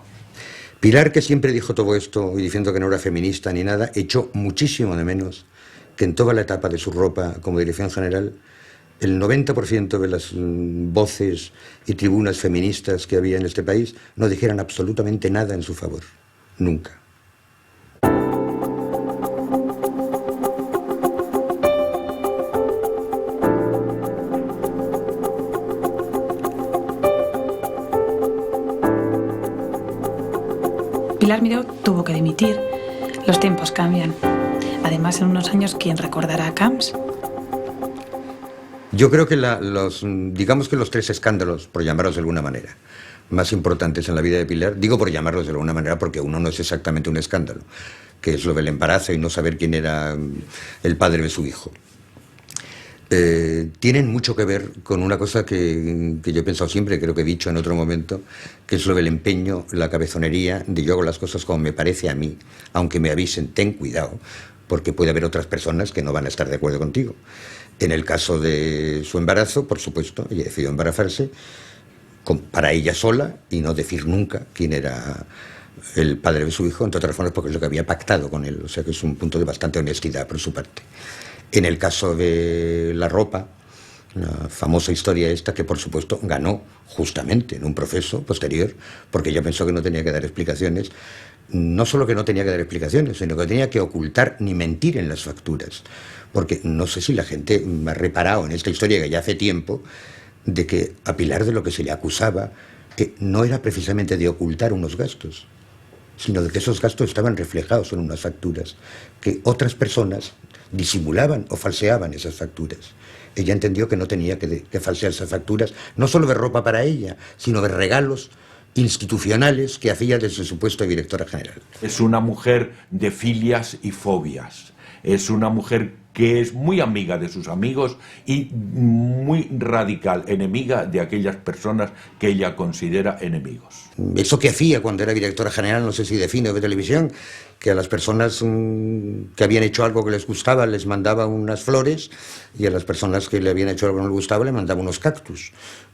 S13: Pilar, que siempre dijo todo esto y diciendo que no era feminista ni nada, echó muchísimo de menos que en toda la etapa de su ropa como dirección general el 90% de las voces y tribunas feministas que había en este país no dijeran absolutamente nada en su favor. Nunca.
S21: Pilar Miró tuvo que dimitir. Los tiempos cambian. Además, en unos años, ¿quién recordará a Camps?
S13: Yo creo que digamos que los 3 escándalos, por llamarlos de alguna manera, más importantes en la vida de Pilar, digo por llamarlos de alguna manera porque uno no es exactamente un escándalo, que es lo del embarazo y no saber quién era el padre de su hijo. Tienen mucho que ver con una cosa que yo he pensado siempre, creo que he dicho en otro momento, que es lo del empeño, la cabezonería de yo hago las cosas como me parece a mí, aunque me avisen, ten cuidado, porque puede haber otras personas que no van a estar de acuerdo contigo. En el caso de su embarazo, por supuesto, ella decidió embarazarse para ella sola y no decir nunca quién era el padre de su hijo, entre otras formas porque es lo que había pactado con él, o sea que es un punto de bastante honestidad por su parte. En el caso de la ropa, la famosa historia esta que por supuesto ganó justamente en un proceso posterior, porque ella pensó que no tenía que dar explicaciones, no solo que no tenía que dar explicaciones, sino que tenía que ocultar ni mentir en las facturas. Porque no sé si la gente me ha reparado en esta historia que ya hace tiempo, de que a Pilar de lo que se le acusaba no era precisamente de ocultar unos gastos, sino de que esos gastos estaban reflejados en unas facturas, que otras personas disimulaban o falseaban esas facturas. Ella entendió que no tenía que falsear esas facturas, no solo de ropa para ella, sino de regalos institucionales que hacía desde su puesto de directora general.
S20: Es una mujer de filias y fobias. Es una mujer que es muy amiga de sus amigos y muy radical, enemiga de aquellas personas que ella considera enemigos.
S13: Eso que hacía cuando era directora general, no sé si de cine o de televisión, que a las personas que habían hecho algo que les gustaba les mandaba unas flores y a las personas que le habían hecho algo que no les gustaba le mandaba unos cactus.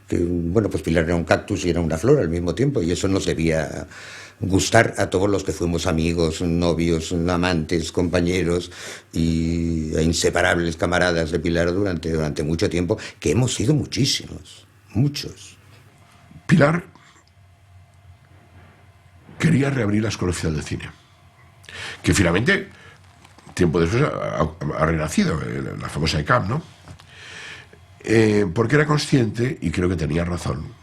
S13: Que, bueno, pues Pilar era un cactus y era una flor al mismo tiempo y eso nos debía gustar a todos los que fuimos amigos, novios, amantes, compañeros e inseparables camaradas de Pilar durante mucho tiempo, que hemos sido muchísimos, muchos.
S15: Pilar quería reabrir la Escuela Oficial de Cine, que finalmente, tiempo después, ha renacido, la famosa ECAM, ¿no? Porque era consciente, y creo que tenía razón,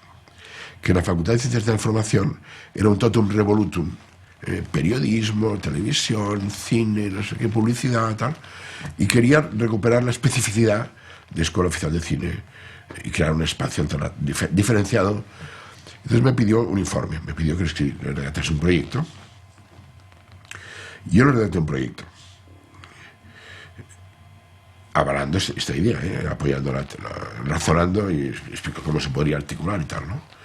S15: que la Facultad de Ciencias de la Información era un totum revolutum, periodismo, televisión, cine, no sé qué, publicidad, tal, y quería recuperar la especificidad de Escuela Oficial de Cine y crear un espacio diferenciado. Entonces me pidió un informe, me pidió que redactase un proyecto. Yo le redacté un proyecto, avalando esta idea, apoyándola, razonando y explico cómo se podría articular y tal, ¿no?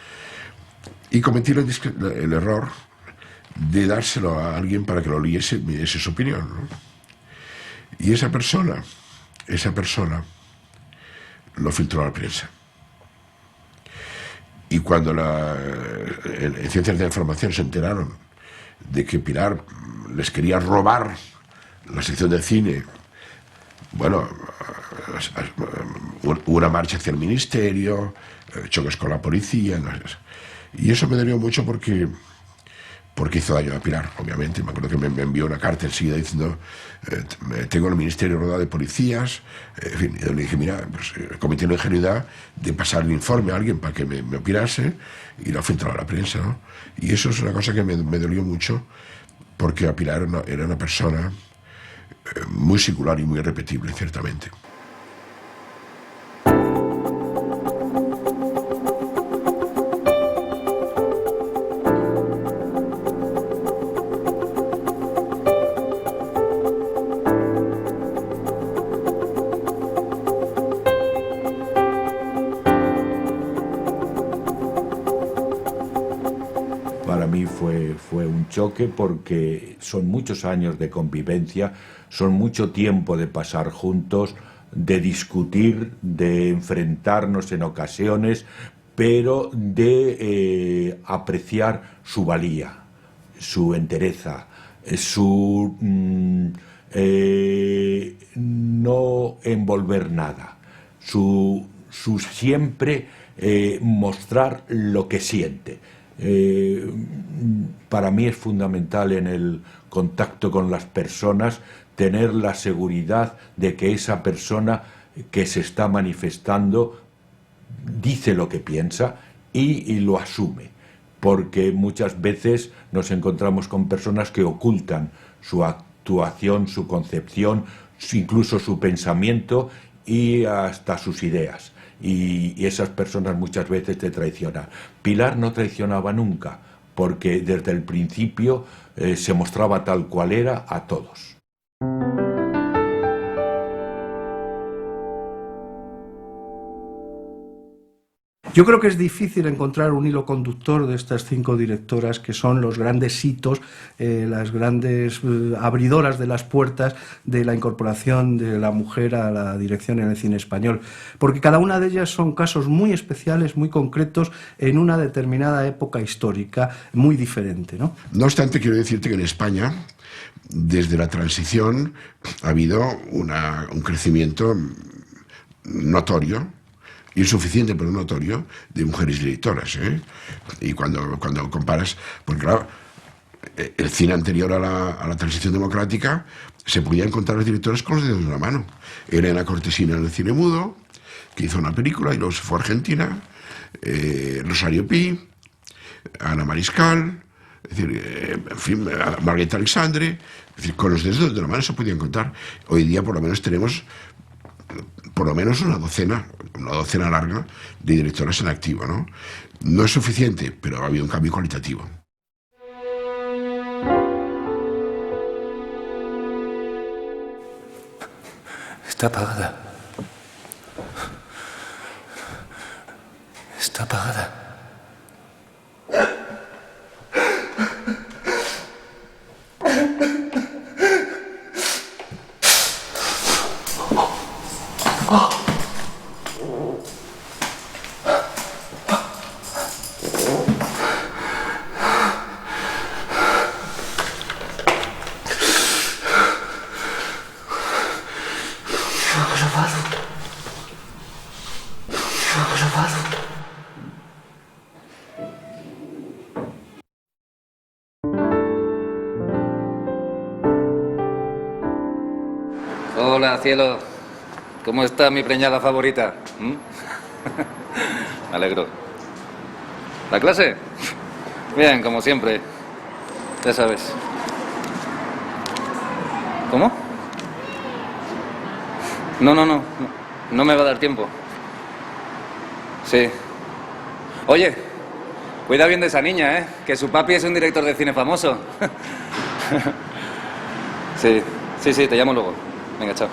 S15: Y cometí el error de dárselo a alguien para que lo leyese y me diese su opinión, ¿no? Y esa persona lo filtró a la prensa. Y cuando en Ciencias de la Información se enteraron de que Pilar les quería robar la sección de cine, bueno, una marcha hacia el ministerio, choques con la policía, no sé. Y eso me dolió mucho porque hizo daño a Pilar, obviamente. Me acuerdo que me envió una carta enseguida diciendo tengo el ministerio rodeado de policías. En fin, yo le dije, mira, pues, cometí la ingenuidad de pasar el informe a alguien para que me opinase y lo filtró a la prensa, ¿no? Y eso es una cosa que me dolió mucho porque a Pilar era una persona muy singular y muy irrepetible, ciertamente.
S20: choque porque son muchos años de convivencia, son mucho tiempo de pasar juntos, de discutir, de enfrentarnos en ocasiones, pero de apreciar su valía, su entereza, su no envolver nada, su siempre mostrar lo que siente. Para mí es fundamental en el contacto con las personas tener la seguridad de que esa persona que se está manifestando dice lo que piensa y lo asume, porque muchas veces nos encontramos con personas que ocultan su actuación, su concepción, incluso su pensamiento y hasta sus ideas. Y esas personas muchas veces te traicionan. Pilar no traicionaba nunca, porque desde el principio se mostraba tal cual era a todos.
S1: Yo creo que es difícil encontrar un hilo conductor de estas 5 directoras que son los grandes hitos, las grandes abridoras de las puertas de la incorporación de la mujer a la dirección en el cine español, porque cada una de ellas son casos muy especiales, muy concretos, en una determinada época histórica muy diferente, ¿no?
S15: No obstante, quiero decirte que en España, desde la transición, ha habido un crecimiento notorio, insuficiente pero notorio, de mujeres directoras, ¿eh? Y cuando comparas, porque claro, el cine anterior a la transición democrática se podían contar las directoras con los dedos de la mano. Elena Cortesina en el cine mudo, que hizo una película y luego se fue a Argentina, Rosario Pi, Ana Mariscal, es decir, en fin, Margarita Alexandre, es decir, con los dedos de la mano se podían contar. Hoy día por lo menos tenemos por lo menos una docena larga de directoras en activo, ¿no? No es suficiente, pero ha habido un cambio cualitativo.
S10: Está apagada. Está apagada.
S12: Hola, cielo. ¿Cómo está mi preñada favorita? Me alegro. ¿La clase? Bien, como siempre. Ya sabes. ¿Cómo? No me va a dar tiempo. Sí. Oye, cuida bien de esa niña, ¿eh? Que su papi es un director de cine famoso. Sí, te llamo luego. Venga, chao.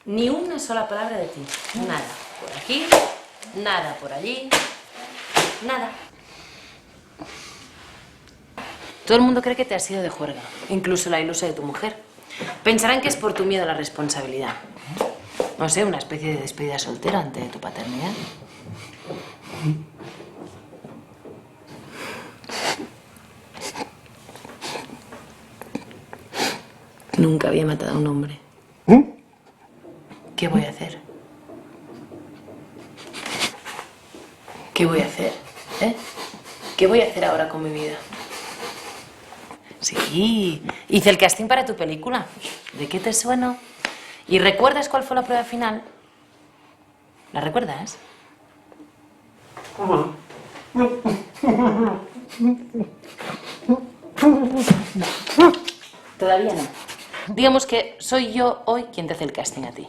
S4: Ni una sola palabra de ti. Nada por aquí, nada por allí, nada. Todo el mundo cree que te has ido de juerga, incluso la ilusa de tu mujer. Pensarán que es por tu miedo a la responsabilidad. No sé, una especie de despedida soltera ante tu paternidad. Nunca había matado a un hombre. ¿Qué voy a hacer? ¿Qué voy a hacer? ¿Eh? ¿Qué voy a hacer ahora con mi vida? Sí, hice el casting para tu película. ¿De qué te sueno? ¿Y recuerdas cuál fue la prueba final? ¿La recuerdas? Todavía no. Digamos que soy yo hoy quien te hace el casting a ti.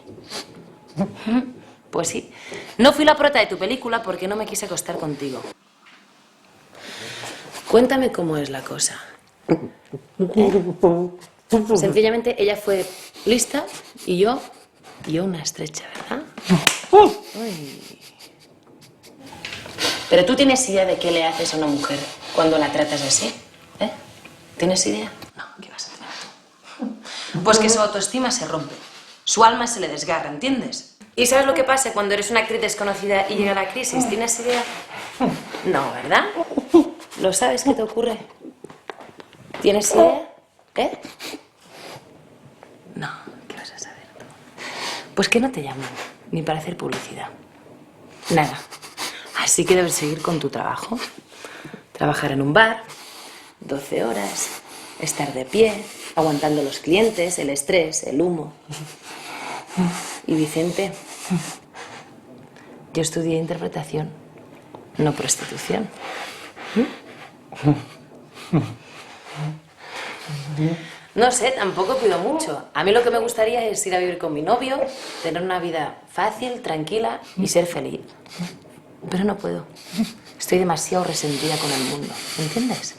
S4: Pues sí. No fui la prota de tu película porque no me quise acostar contigo. Cuéntame cómo es la cosa. Sencillamente ella fue lista y yo una estrecha, ¿verdad? Uy. Pero tú tienes idea de qué le haces a una mujer cuando la tratas así, ¿eh? ¿Tienes idea? No, ¿qué vas a tener tú? Pues que su autoestima se rompe, su alma se le desgarra, ¿entiendes? ¿Y sabes lo que pasa cuando eres una actriz desconocida y llega la crisis? ¿Tienes idea? No, ¿verdad? ¿Lo sabes qué te ocurre? ¿Tienes idea? ¿Eh? No, ¿qué vas a saber tú? Pues que no te llaman, ni para hacer publicidad. Nada. Así que debes seguir con tu trabajo. Trabajar en un bar, 12 horas, estar de pie, aguantando los clientes, el estrés, el humo. Y Vicente, yo estudié interpretación, no prostitución. No sé, tampoco pido mucho. A mí lo que me gustaría es ir a vivir con mi novio, tener una vida fácil, tranquila y ser feliz. Pero no puedo. Estoy demasiado resentida con el mundo, ¿entiendes?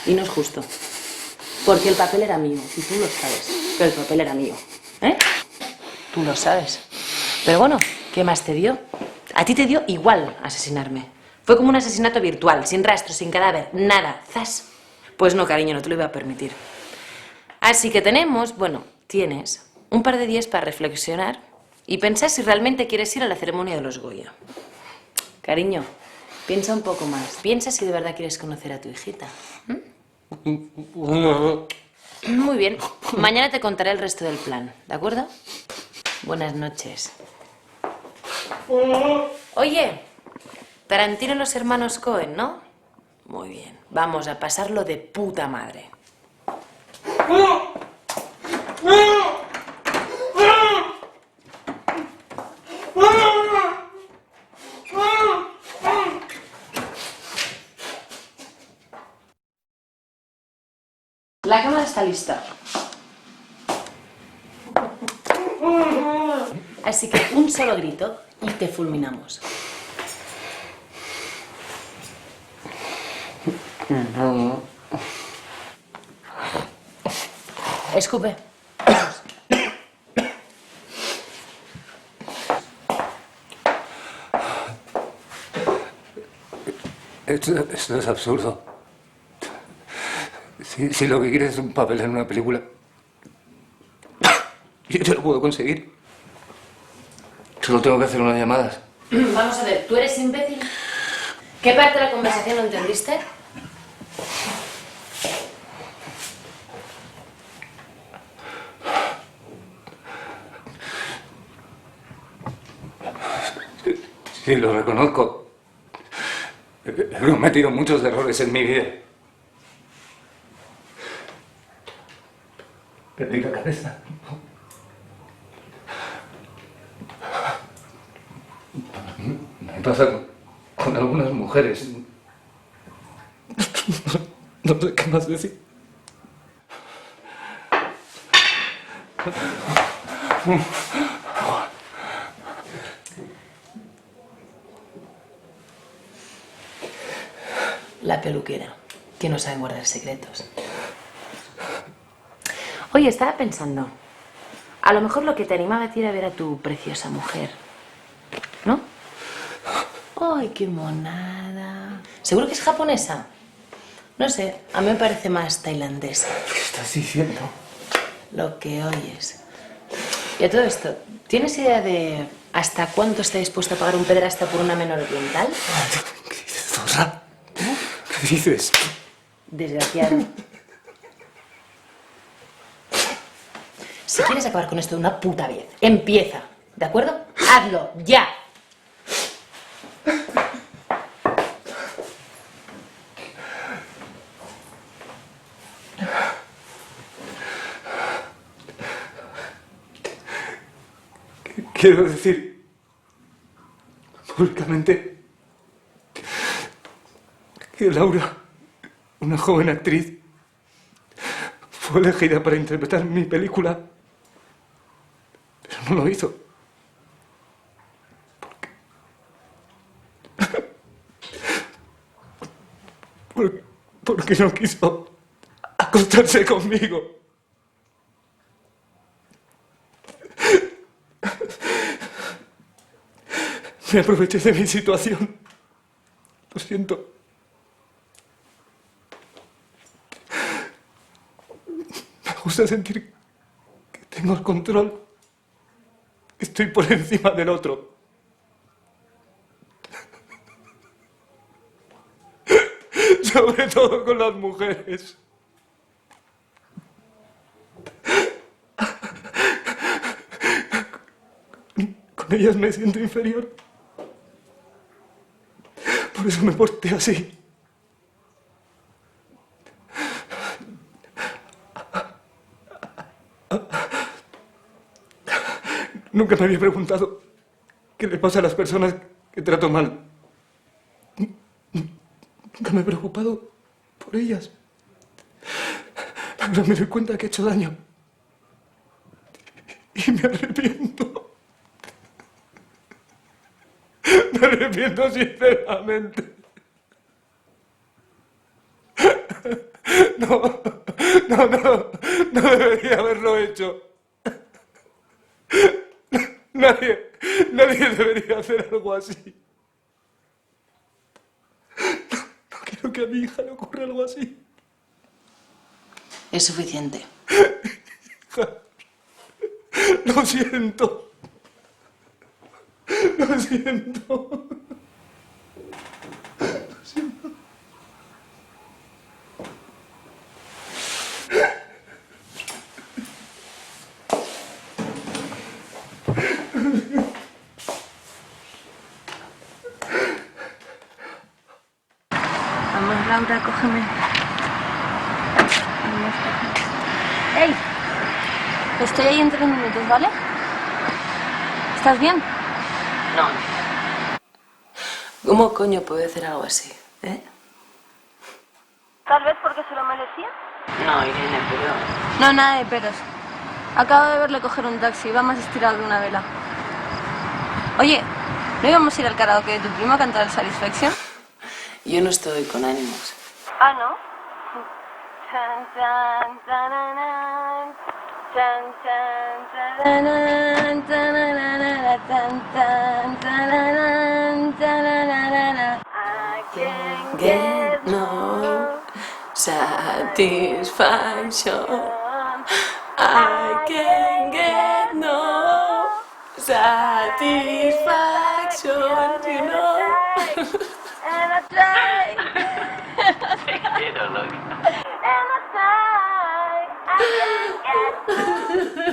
S4: Y no es justo. Porque el papel era mío, y tú lo sabes. Pero el papel era mío, ¿eh? Tú lo sabes. Pero bueno, ¿qué más te dio? A ti te dio igual asesinarme. Fue como un asesinato virtual, sin rastro, sin cadáver, nada. ¡Zas! Pues no, cariño, no te lo iba a permitir. Así que tienes un par de días para reflexionar y pensar si realmente quieres ir a la ceremonia de los Goya. Cariño, piensa un poco más. Piensa si de verdad quieres conocer a tu hijita. Muy bien. Mañana te contaré el resto del plan, ¿de acuerdo? Buenas noches. Oye, Tarantino y los hermanos Cohen, ¿no? Muy bien. Vamos a pasarlo de puta madre. La cámara está lista. Así que un solo grito y te fulminamos. Escupe.
S10: Esto es absurdo. Si lo que quieres es un papel en una película, yo te lo puedo conseguir. Solo tengo que hacer unas llamadas.
S4: Vamos a ver, ¿tú eres imbécil? ¿Qué parte de la conversación no entendiste?
S10: Sí, lo reconozco. He cometido muchos errores en mi vida. Perdí la cabeza. Me pasa con algunas mujeres. No sé qué más decir.
S4: La peluquera, que no sabe guardar secretos. Oye, estaba pensando, a lo mejor lo que te animaba a ti era ver a tu preciosa mujer, ¿no? ¡Ay, qué monada! ¿Seguro que es japonesa? No sé, a mí me parece más tailandesa.
S10: ¿Qué estás diciendo?
S4: Lo que oyes. Y a todo esto, ¿tienes idea de hasta cuánto está dispuesto a pagar un pederasta por una menor oriental?
S10: ¿Qué dices, zorra? ¿Qué dices?
S4: Desgraciado. Si quieres acabar con esto de una puta vez, empieza, ¿de acuerdo? Hazlo, ya.
S10: quiero decir públicamente que Laura, una joven actriz, fue elegida para interpretar mi película, pero no lo hizo. Porque no quiso acostarse conmigo. Me aproveché de mi situación. Lo siento. Me gusta sentir que tengo el control. Estoy por encima del otro. Sobre todo con las mujeres. Con ellas me siento inferior. Por eso me porté así. Nunca me había preguntado qué le pasa a las personas que trato mal. Nunca me he preocupado por ellas. Ahora me doy cuenta que he hecho daño. Y me arrepiento. Me arrepiento sinceramente. No debería haberlo hecho. Nadie debería hacer algo así. No quiero que a mi hija le ocurra algo así.
S4: Es suficiente.
S10: Lo siento. Lo siento.
S5: Vamos, Laura, cógeme. Vamos, cógeme. ¡Ey! Estoy ahí en 3 minutos, ¿vale? ¿Estás bien?
S4: No. ¿Cómo coño puede hacer algo así, eh?
S5: Tal vez porque se lo merecía.
S4: No, Irene, pero...
S5: No, nada de peros. Acabo de verle coger un taxi, va más estirado que una vela. Oye, ¿no íbamos a ir al karaoke de tu primo a cantar el Satisfaction?
S4: Yo no estoy con ánimos.
S5: Ah, ¿no? Tan, tan, taranan, tan, tan, taranan, tararara, tan, tan, taranan, tararara. I can't
S4: Get no satisfaction. I can't get no satisfaction, you know.
S5: And I try.
S4: Te quiero, loca.
S5: And I try. I can't get